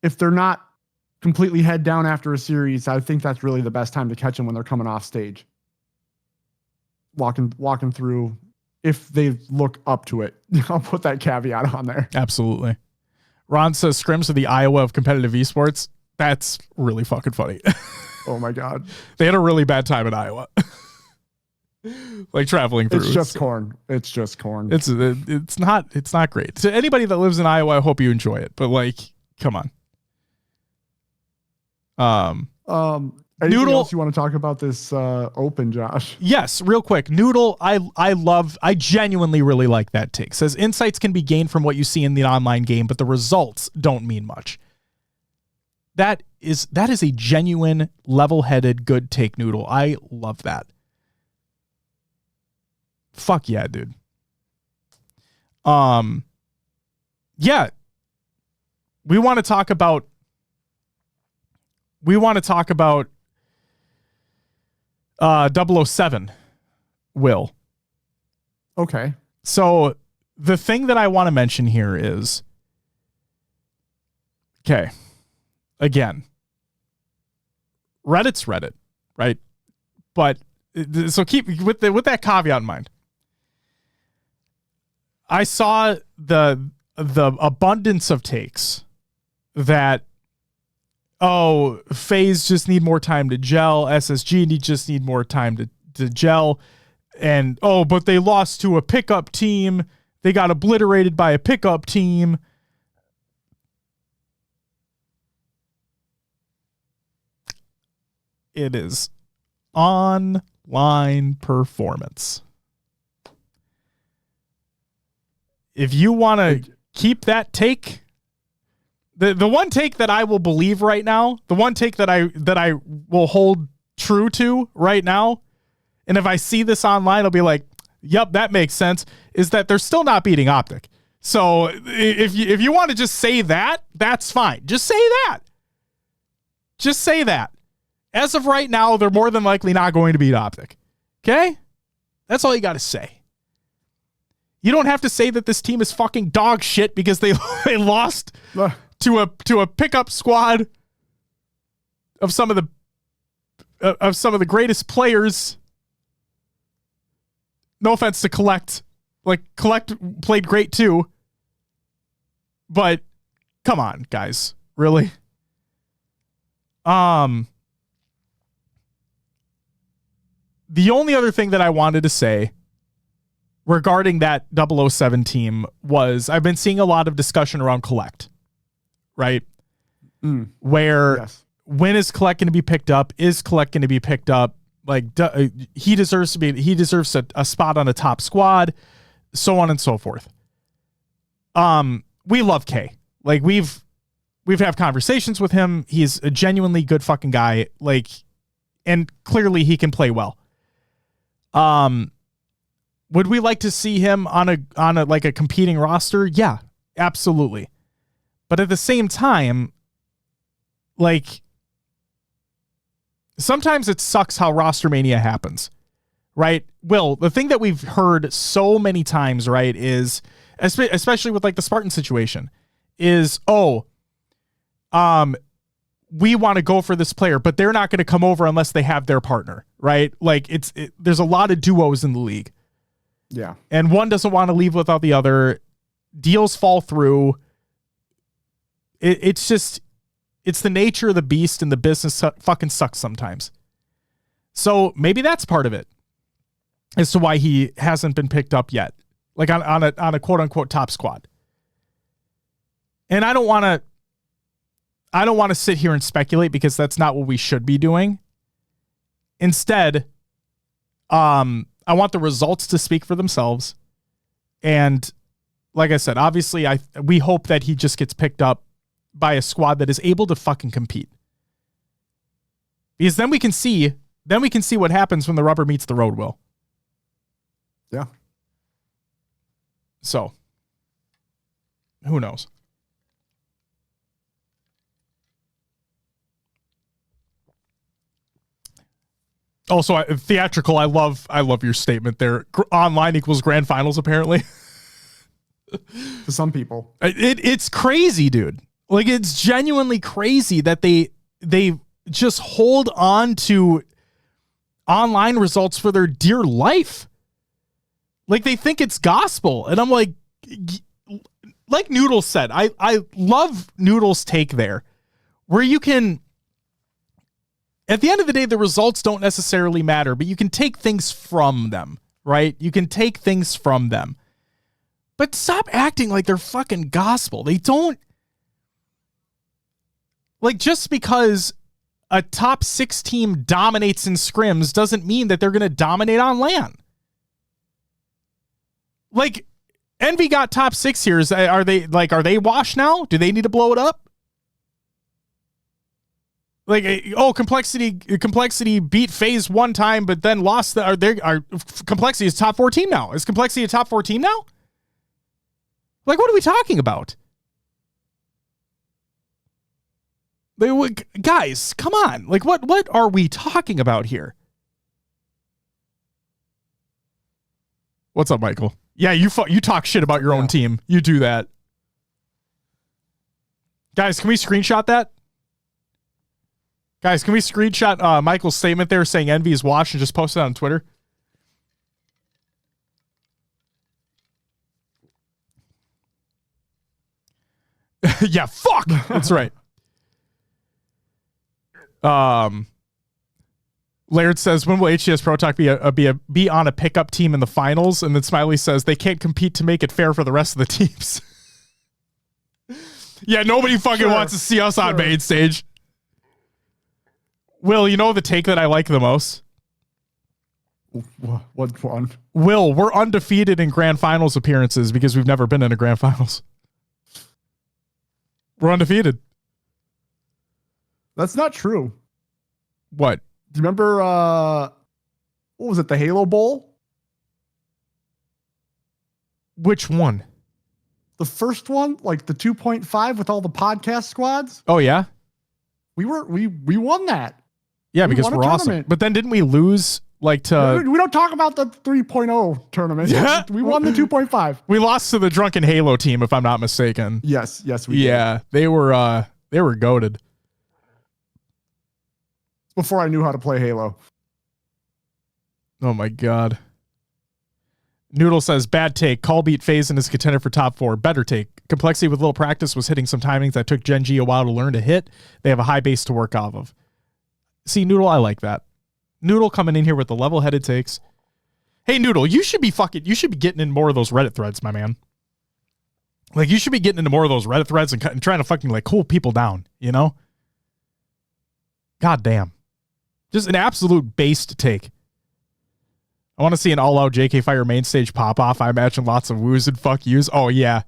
they're not completely head down after a series, I think that's really the best time to catch them when they're coming off stage. Walking through, if they look up to it. I'll put that caveat on there. Absolutely. Ron says scrims are the Iowa of competitive esports. That's really fucking funny. Oh my God. They had a really bad time in Iowa. Like traveling through. It's just corn. It's just corn. It's not great. To anybody that lives in Iowa, I hope you enjoy it. But like, come on. Anything Noodle, else you want to talk about this open, Josh? Yes, real quick. Noodle, I genuinely really like that take. Says insights can be gained from what you see in the online game, but the results don't mean much. That is a genuine, level-headed, good take, Noodle. I love that. Fuck yeah, dude. Yeah. We want to talk about 007, Will. Okay. So the thing that I want to mention here is, okay, again, Reddit's Reddit, right? But so keep with that caveat in mind. I saw the abundance of takes that, oh, FaZe just need more time to gel. SSG just need more time to gel. And, oh, but they lost to a pickup team. They got obliterated by a pickup team. It is online performance. If you want to keep that take, the one take that I will believe right now, the one take that I will hold true to right now, and if I see this online, I'll be like, yep, that makes sense, is that they're still not beating Optic. So if you want to just say that, that's fine. Just say that. Just say that. As of right now, they're more than likely not going to beat Optic. Okay? That's all you got to say. You don't have to say that this team is fucking dog shit because they lost to a pickup squad of some of the greatest players. No offense to Collect. Like, Collect played great too. But come on, guys. Really? The only other thing that I wanted to say regarding that 007 team was I've been seeing a lot of discussion around Collect, right? Where when is Collect going to be picked up? Is Collect going to be picked up? Like he deserves a spot on a top squad, so on and so forth. We love K. Like we've had conversations with him. He's a genuinely good fucking guy. Like, and clearly he can play well. Would we like to see him on a like a competing roster? Yeah, absolutely. But at the same time, like, sometimes it sucks how Rostermania happens, right? Will, the thing that we've heard so many times, right, is, especially with like the Spartan situation, is, we want to go for this player, but they're not going to come over unless they have their partner, right? Like there's a lot of duos in the league. Yeah. And one doesn't want to leave without the other. Deals fall through. It's the nature of the beast, and the business fucking sucks sometimes. So maybe that's part of it as to why he hasn't been picked up yet, like on a quote unquote top squad. And I don't want to sit here and speculate, because that's not what we should be doing. Instead, I want the results to speak for themselves. And like I said, obviously we hope that he just gets picked up by a squad that is able to fucking compete. Because then we can see what happens when the rubber meets the road, Will. Yeah. So, who knows? Also, theatrical. I love your statement there. Online equals grand finals, apparently. To some people, it's crazy, dude. Like, it's genuinely crazy that they just hold on to online results for their dear life. Like, they think it's gospel, and I'm like Noodles said, I love Noodles' take there, where you can. At the end of the day, the results don't necessarily matter, but you can take things from them, right? You can take things from them. But stop acting like they're fucking gospel. They don't. Like, just because a top 6 team dominates in scrims doesn't mean that they're going to dominate on LAN. Like, Envy got top 6 here. Are they washed now? Do they need to blow it up? Like, Complexity beat FaZe one time, but then lost. Complexity is top 4 team now. Is Complexity a top 4 team now? Like, what are we talking about? Guys, come on. Like, what are we talking about here? What's up, Michael? Yeah, you talk shit about your own team. You do that. Guys, can we screenshot that? Guys, can we screenshot Michael's statement there saying Envy is washed and just post it on Twitter? Yeah, fuck. That's right. Laird says, when will HCS Pro Talk be on a pickup team in the finals? And then Smiley says they can't compete to make it fair for the rest of the teams. Yeah, nobody fucking wants to see us on main stage. Will, you know the take that I like the most? What one? Will, we're undefeated in grand finals appearances because we've never been in a grand finals. We're undefeated. That's not true. What? Do you remember, what was it, the Halo Bowl? Which one? The first one, like the 2.5 with all the podcast squads? Oh, yeah? We won that. Yeah, because we're awesome. But then didn't we lose, like, to... We don't talk about the 3.0 tournament. Yeah. We won the 2.5. We lost to the drunken Halo team, if I'm not mistaken. Yes, we did. Yeah, they were goated. Before I knew how to play Halo. Oh my god. Noodle says, bad take. Call beat FaZe and is contender for top 4. Better take. Complexity with little practice was hitting some timings that took Gen G a while to learn to hit. They have a high base to work off of. See, Noodle, I like that. Noodle coming in here with the level-headed takes. Hey, Noodle, you should be getting in more of those Reddit threads, my man. Like, you should be getting into more of those Reddit threads and trying to fucking, like, cool people down, you know? God damn. Just an absolute based take. I want to see an all-out JK Fire main stage pop-off. I imagine lots of woos and fuck yous. Oh, yeah.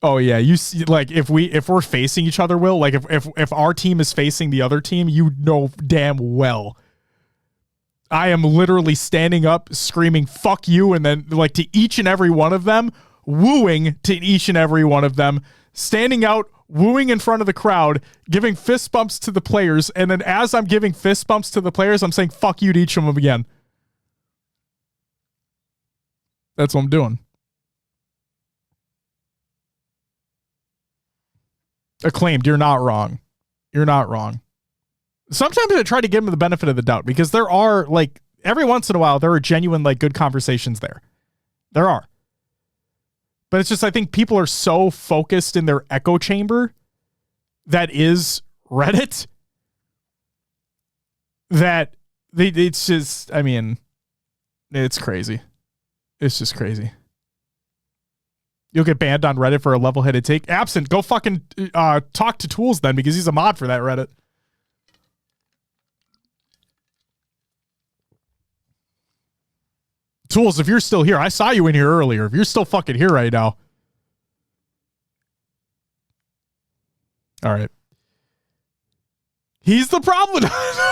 Oh, yeah. You see, like, if we're facing each other, Will, like, if our team is facing the other team, you know damn well I am literally standing up, screaming, fuck you, and then, like, to each and every one of them, wooing to each and every one of them, standing out, wooing in front of the crowd, giving fist bumps to the players, and then as I'm giving fist bumps to the players, I'm saying fuck you to each of them again. That's what I'm doing. Acclaimed, you're not wrong. You're not wrong. Sometimes I try to give them the benefit of the doubt because there are, like, every once in a while, there are genuine, like, good conversations there. There are. But it's just, I think people are so focused in their echo chamber that is Reddit that it's just, I mean, it's crazy. It's just crazy. You'll get banned on Reddit for a level-headed take. Absent, go fucking talk to Tools then, because he's a mod for that Reddit. Tools, if you're still here, I saw you in here earlier. If you're still fucking here right now. All right. He's the problem.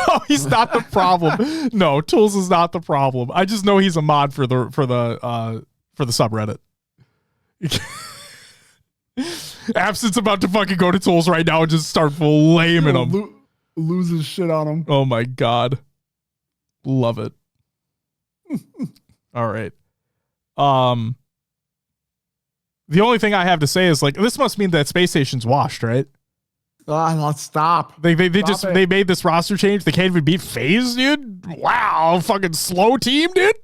No, he's not the problem. No, Tools is not the problem. I just know he's a mod for the subreddit. Absent's about to fucking go to Tools right now and just start flaming him. Loses shit on him. Oh my God. Love it. All right. The only thing I have to say is, like, this must mean that Space Station's washed, right? Let's stop. They made this roster change. They can't even beat FaZe, dude. Wow, fucking slow team, dude.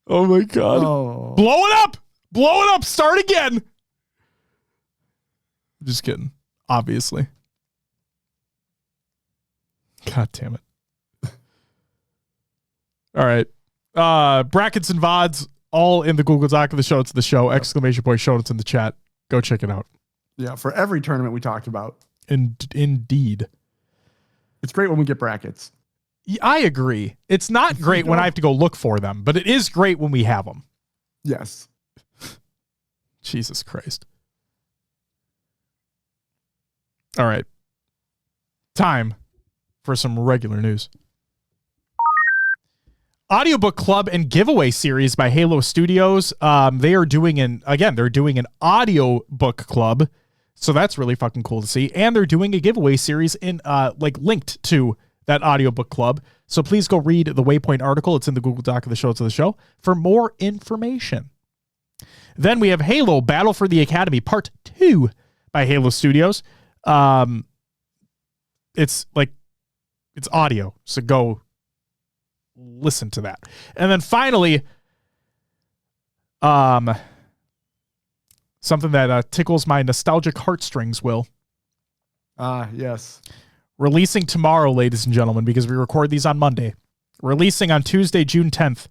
Oh my God. Oh. Blow it up. Blow it up. Start again. Just kidding. Obviously. God damn it. All right. Brackets and VODs all in the Google Doc of the show. It's the show. Yep. Exclamation point show. It's in the chat. Go check it out. Yeah, for every tournament we talked about. Indeed. It's great when we get brackets. I agree. It's not great when I have to go look for them, but it is great when we have them. Yes. Jesus Christ. All right. Time for some regular news. Audiobook Club and Giveaway Series by Halo Studios. They are doing an audiobook club. So that's really fucking cool to see. And they're doing a giveaway series in linked to that audiobook club. So please go read the Waypoint article. It's in the Google Doc of the show for more information. Then we have Halo Battle for the Academy Part 2 by Halo Studios. It's audio. So go listen to that. And then finally, something that tickles my nostalgic heartstrings, Will. Yes. Releasing tomorrow, ladies and gentlemen, because we record these on Monday. Releasing on Tuesday, June 10th.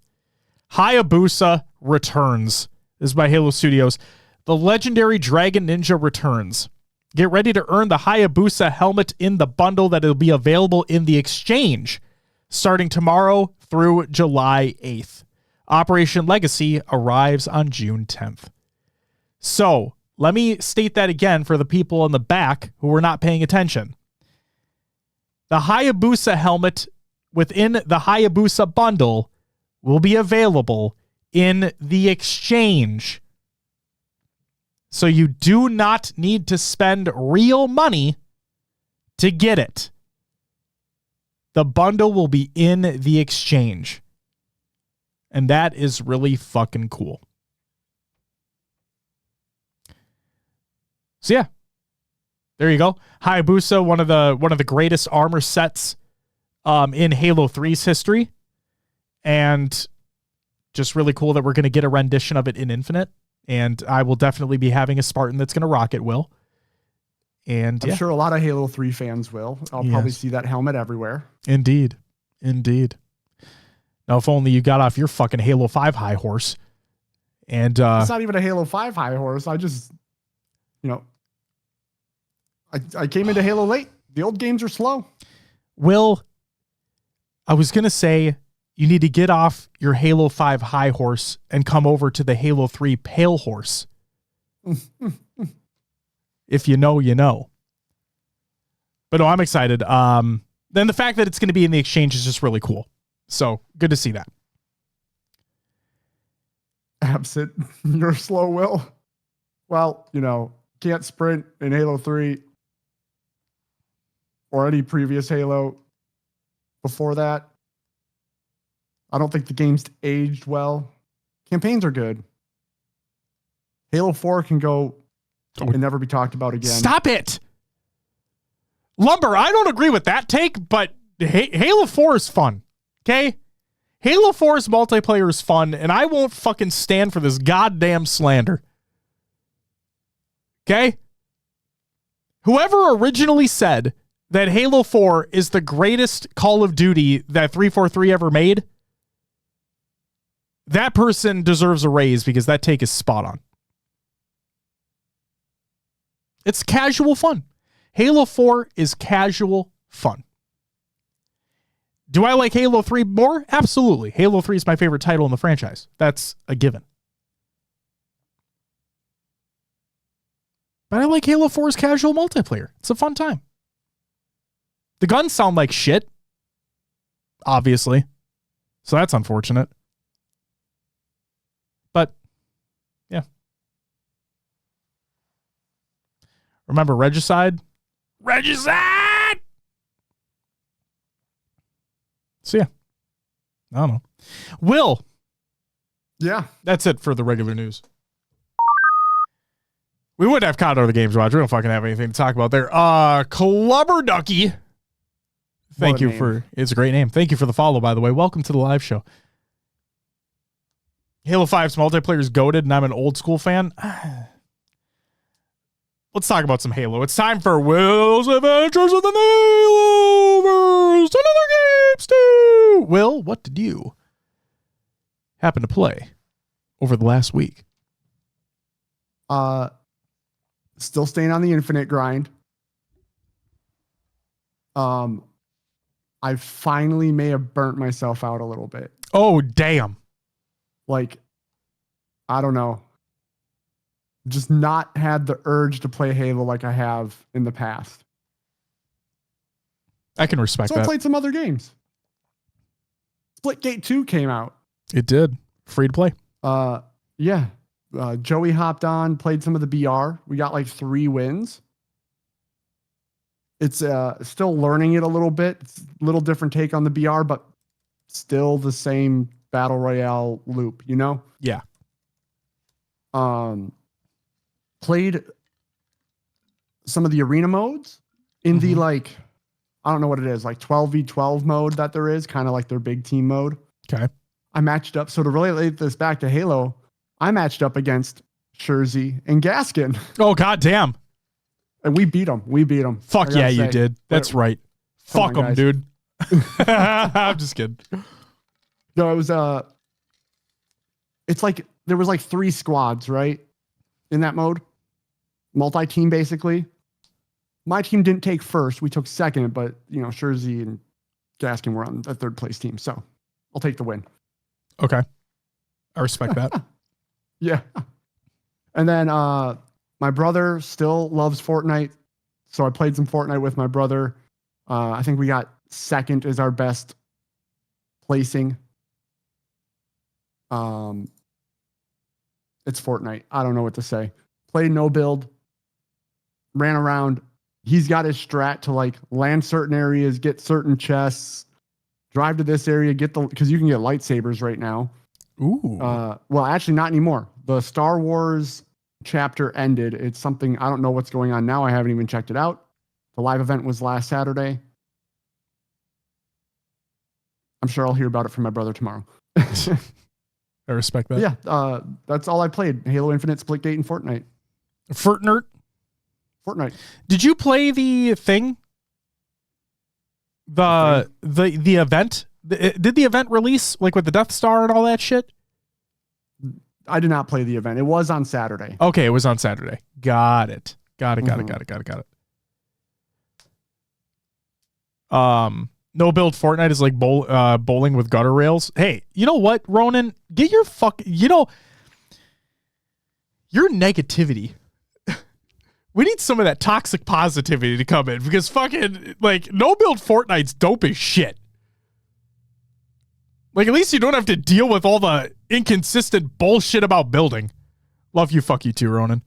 Hayabusa Returns. This is by Halo Studios. The legendary Dragon Ninja returns. Get ready to earn the Hayabusa helmet in the bundle that will be available in the exchange starting tomorrow through July 8th. Operation Legacy arrives on June 10th. So, let me state that again for the people in the back who were not paying attention. The Hayabusa helmet within the Hayabusa bundle will be available in the exchange. So you do not need to spend real money to get it. The bundle will be in the exchange. And that is really fucking cool. So yeah. There you go. Hayabusa, one of the greatest armor sets in Halo 3's history. And just really cool that we're going to get a rendition of it in Infinite. And I will definitely be having a Spartan that's going to rock it, Will. And I'm sure a lot of Halo 3 fans will. I'll probably see that helmet everywhere. Indeed. Indeed. Now, if only you got off your fucking Halo 5 high horse. And it's not even a Halo 5 high horse. I just, I came into Halo late. The old games are slow. Will, I was going to say you need to get off your Halo 5 high horse and come over to the Halo 3 pale horse. If you know, you know. But no, I'm excited. Then the fact that it's going to be in the exchange is just really cool. So good to see that. Absent, you're slow, Will. Well, you know, can't sprint in Halo 3 or any previous Halo before that. I don't think the game's aged well. Campaigns are good. Halo 4 can go and never be talked about again. Stop it! Lumber, I don't agree with that take, but Halo 4 is fun. Okay? Halo 4's multiplayer is fun, and I won't fucking stand for this goddamn slander. Okay? Whoever originally said that Halo 4 is the greatest Call of Duty that 343 ever made, that person deserves a raise because that take is spot on. It's casual fun. Halo 4 is casual fun. Do I like Halo 3 more? Absolutely. Halo 3 is my favorite title in the franchise. That's a given. But I like Halo 4's casual multiplayer. It's a fun time. The guns sound like shit, obviously. So that's unfortunate. But, yeah. Remember Regicide? Regicide! So, yeah. I don't know. Will. Yeah. That's it for the regular news. We would have Condor the Games Watch. We don't fucking have anything to talk about there. Clubber Ducky. Thank you for, it's a great name. Thank you for the follow, by the way. Welcome to the live show. Halo 5's multiplayer is goated, and I'm an old school fan. Let's talk about some Halo. It's time for Will's Adventures with the Haloverse. Another games too. Will, what did you happen to play over the last week? Still staying on the infinite grind. I finally may have burnt myself out a little bit. Oh, damn. Like, I don't know. Just not had the urge to play Halo like I have in the past. I can respect that. So I played some other games. Splitgate 2 came out. It did. Free to play. Yeah. Joey hopped on, played some of the BR. We got like 3 wins. It's still learning it a little bit. It's a little different take on the BR, but still the same battle royale loop, you know? Yeah. Played some of the arena modes in the like, I don't know what it is, like 12v12 mode that there is, kind of like their big team mode. Okay. I matched up. So to relate this back to Halo, I matched up against Schurzy and Gaskin. Oh, goddamn. And we beat them. Fuck yeah, you did. That's right. Fuck them, dude. I'm just kidding. No, it was it's like there was like 3 squads, right? In that mode. Multi-team basically. My team didn't take first. We took second, but you know, Schurzy and Gaskin were on the 3rd place team. So I'll take the win. Okay. I respect that. Yeah. And then my brother still loves Fortnite. So I played some Fortnite with my brother. I think we got 2nd is our best placing. It's Fortnite. I don't know what to say. Played no build. Ran around. He's got his strat to like land certain areas, get certain chests, drive to this area, because you can get lightsabers right now. Ooh. Well, actually not anymore. The Star Wars chapter ended. It's something, I don't know what's going on now. I haven't even checked it out. The live event was last Saturday. I'm sure I'll hear about it from my brother tomorrow. I respect that. Yeah, that's all I played. Halo Infinite, Splitgate, and Fortnite. Fortnite. Did you play the thing? The event? Did the event release like with the Death Star and all that shit? I did not play the event. It was on Saturday. Okay, it was on Saturday. Got it. Got it. No build Fortnite is like bowling with gutter rails. Hey, you know what, Ronan? Get your your negativity. We need some of that toxic positivity to come in because fucking like no build Fortnite's dope as shit. Like at least you don't have to deal with all the inconsistent bullshit about building. Love you, fuck you too, Ronan.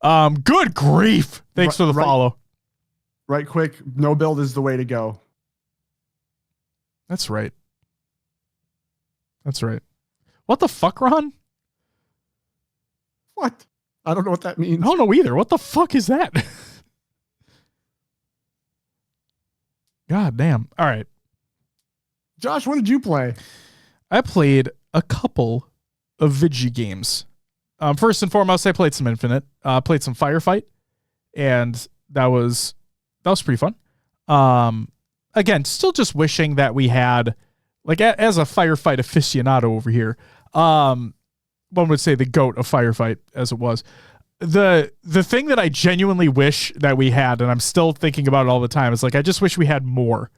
Good grief. Thanks for the follow. Right quick, no build is the way to go. That's right. That's right. What the fuck, Ron? What? I don't know what that means. I don't know either. What the fuck is that? God damn. All right. Josh, what did you play? I played a couple of Vigi games. First and foremost, I played some Infinite. Played some Firefight, and that was pretty fun. Again, still just wishing that we had, like, as a Firefight aficionado over here, one would say the GOAT of Firefight, as it was. The thing that I genuinely wish that we had, and I'm still thinking about it all the time, is like, I just wish we had more.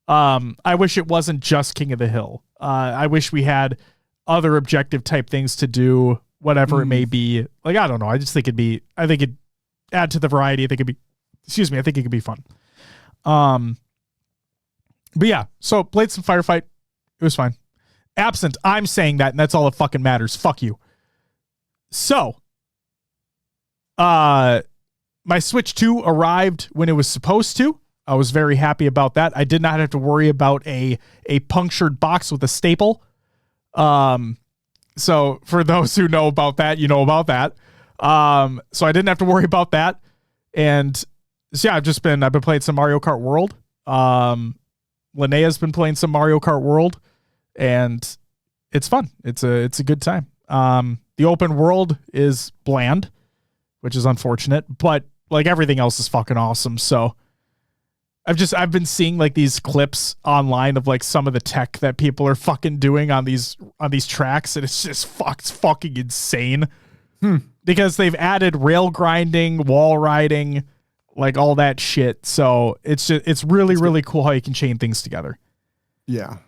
I wish it wasn't just King of the Hill. I wish we had other objective type things to do, whatever it may be. Like, I don't know. I just think I think it'd add to the variety. I think it could be fun. But yeah, so played some Firefight. It was fine. Absent, I'm saying that, and that's all that fucking matters. Fuck you. So, my Switch 2 arrived when it was supposed to. I was very happy about that. I did not have to worry about a punctured box with a staple. So for those who know about that, you know about that. So I didn't have to worry about that. And so yeah, I've been playing some Mario Kart World. Linnea's been playing some Mario Kart World, and it's fun. It's a good time. The open world is bland, which is unfortunate, but like everything else is fucking awesome. So I've been seeing like these clips online of like some of the tech that people are fucking doing on these tracks, and it's just fucking insane. Because they've added rail grinding, wall riding, like all that shit. So it's really cool how you can chain things together. Yeah.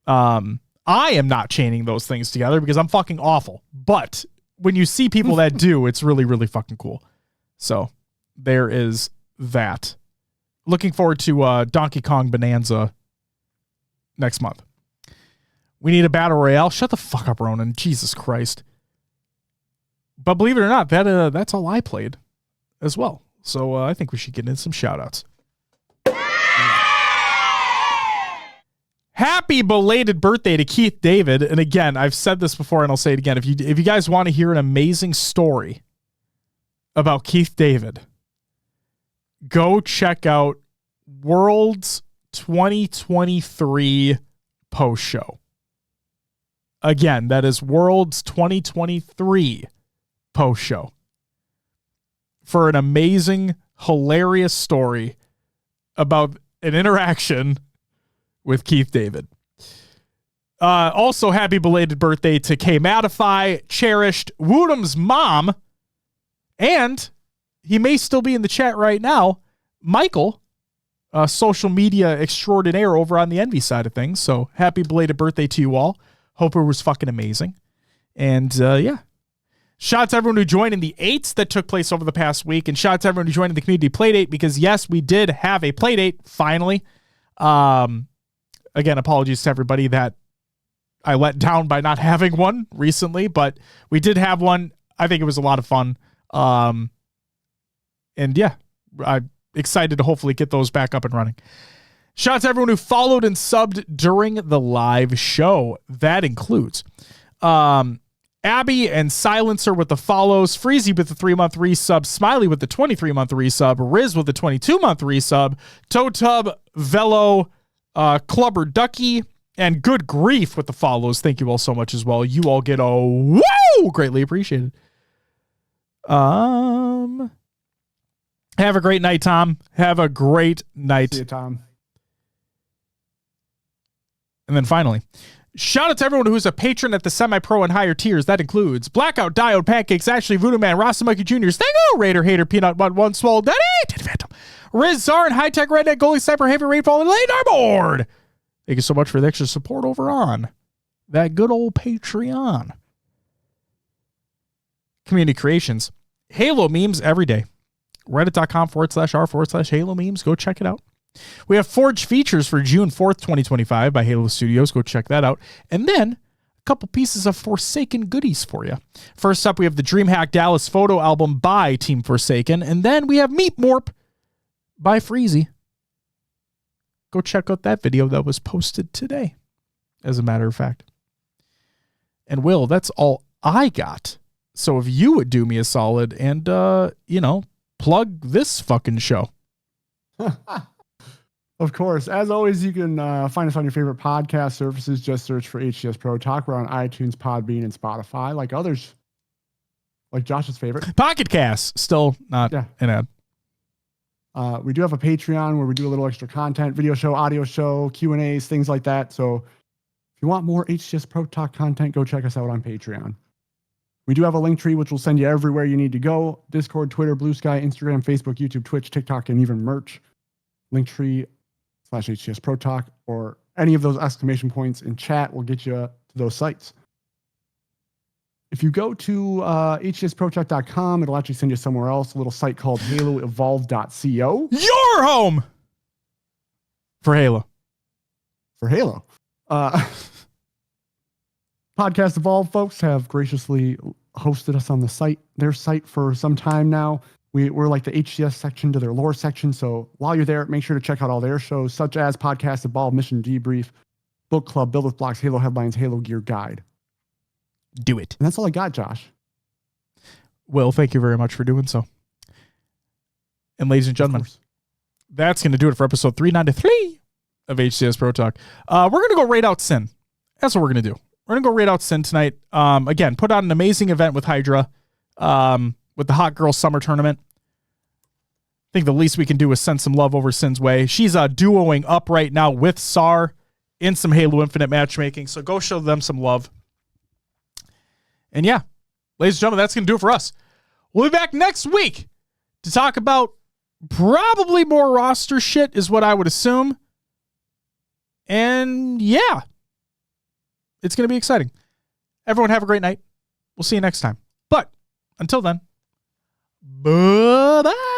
I am not chaining those things together because I'm fucking awful. But when you see people that do, it's really fucking cool. So there is that. Looking forward to Donkey Kong Bonanza next month. We need a battle royale. Shut the fuck up, Ronan. Jesus Christ. But believe it or not, that's all I played as well. So I think we should get into some shoutouts. Happy belated birthday to Keith David. And again, I've said this before and I'll say it again. If you guys want to hear an amazing story about Keith David, go check out World's 2023 post show. Again, that is World's 2023 post show for an amazing, hilarious story about an interaction with Keith David. Also, happy belated birthday to K Matify, cherished Woodham's mom, and he may still be in the chat right now, Michael, social media extraordinaire over on the Envy side of things. So happy belated birthday to you all. Hope it was fucking amazing. And yeah. Shout out to everyone who joined in the 8s that took place over the past week. And shout out to everyone who joined in the community playdate, because yes, we did have a playdate finally. Again, apologies to everybody that I let down by not having one recently, but we did have one. I think it was a lot of fun. And yeah, I'm excited to hopefully get those back up and running. Shout out to everyone who followed and subbed during the live show. That includes Abby and Silencer with the follows, Freezy with the 3-month resub, Smiley with the 23-month resub, Riz with the 22-month resub, Toe Tub, Velo, Clubber Ducky, and Good Grief with the follows. Thank you all so much as well. You all get a woo! Greatly appreciated. Have a great night, Tom. Have a great night. See you, Tom. And then finally, shout out to everyone who's a patron at the semi-pro and higher tiers. That includes Blackout, Diode, Pancakes, Ashley, Voodoo Man, Rasta Monkey Jr., Stango, Raider, Hater, Peanut, Bud, One, Swole, Daddy, Teddy Phantom, Riz, Czar, and High Tech Redneck, Goalie, Sniper, Heavy Rainfall, and Late Board. Thank you so much for the extra support over on that good old Patreon. Community creations. Halo memes every day. Reddit.com/r/Halo memes. Go check it out. We have Forge features for June 4th, 2025 by Halo Studios. Go check that out. And then couple pieces of Forsaken goodies for you. First up, we have the DreamHack Dallas photo album by Team Forsaken, and then we have Meat Morp by Freezy. Go check out that video that was posted today, as a matter of fact. And Will, that's all I got. So if you would do me a solid and, plug this fucking show. Of course. As always, you can find us on your favorite podcast services. Just search for HCS Pro Talk. We're on iTunes, Podbean, and Spotify, like others. Like Josh's favorite. Pocket Cast. Still not an ad. We do have a Patreon where we do a little extra content, video show, audio show, Q&As, things like that. So if you want more HCS Pro Talk content, go check us out on Patreon. We do have a link tree, which will send you everywhere you need to go. Discord, Twitter, Blue Sky, Instagram, Facebook, YouTube, Twitch, TikTok, and even merch. Linktree/HCS Pro Talk, or any of those exclamation points in chat will get you to those sites. If you go to hcsprotalk.com, it'll actually send you somewhere else, a little site called haloevolve.co. Your home for Halo. For Halo. Podcast Evolve folks have graciously hosted us on their site for some time now. We're like the HCS section to their lore section. So while you're there, make sure to check out all their shows, such as Podcast Evolve, Mission Debrief, Book Club, Build with Blocks, Halo Headlines, Halo Gear Guide. Do it. And that's all I got, Josh. Will, thank you very much for doing so. And ladies and gentlemen, that's going to do it for episode 393 of HCS Pro Talk. We're going to go raid out Sin. That's what we're going to do. We're going to go raid out Sin tonight. Again, put on an amazing event with Hydra, with the Hot Girl Summer Tournament. I think the least we can do is send some love over Sin's way. She's duoing up right now with SAR in some Halo Infinite matchmaking, so go show them some love. And yeah, ladies and gentlemen, that's going to do it for us. We'll be back next week to talk about probably more roster shit is what I would assume. And yeah, it's going to be exciting. Everyone have a great night. We'll see you next time. But until then, bye-bye.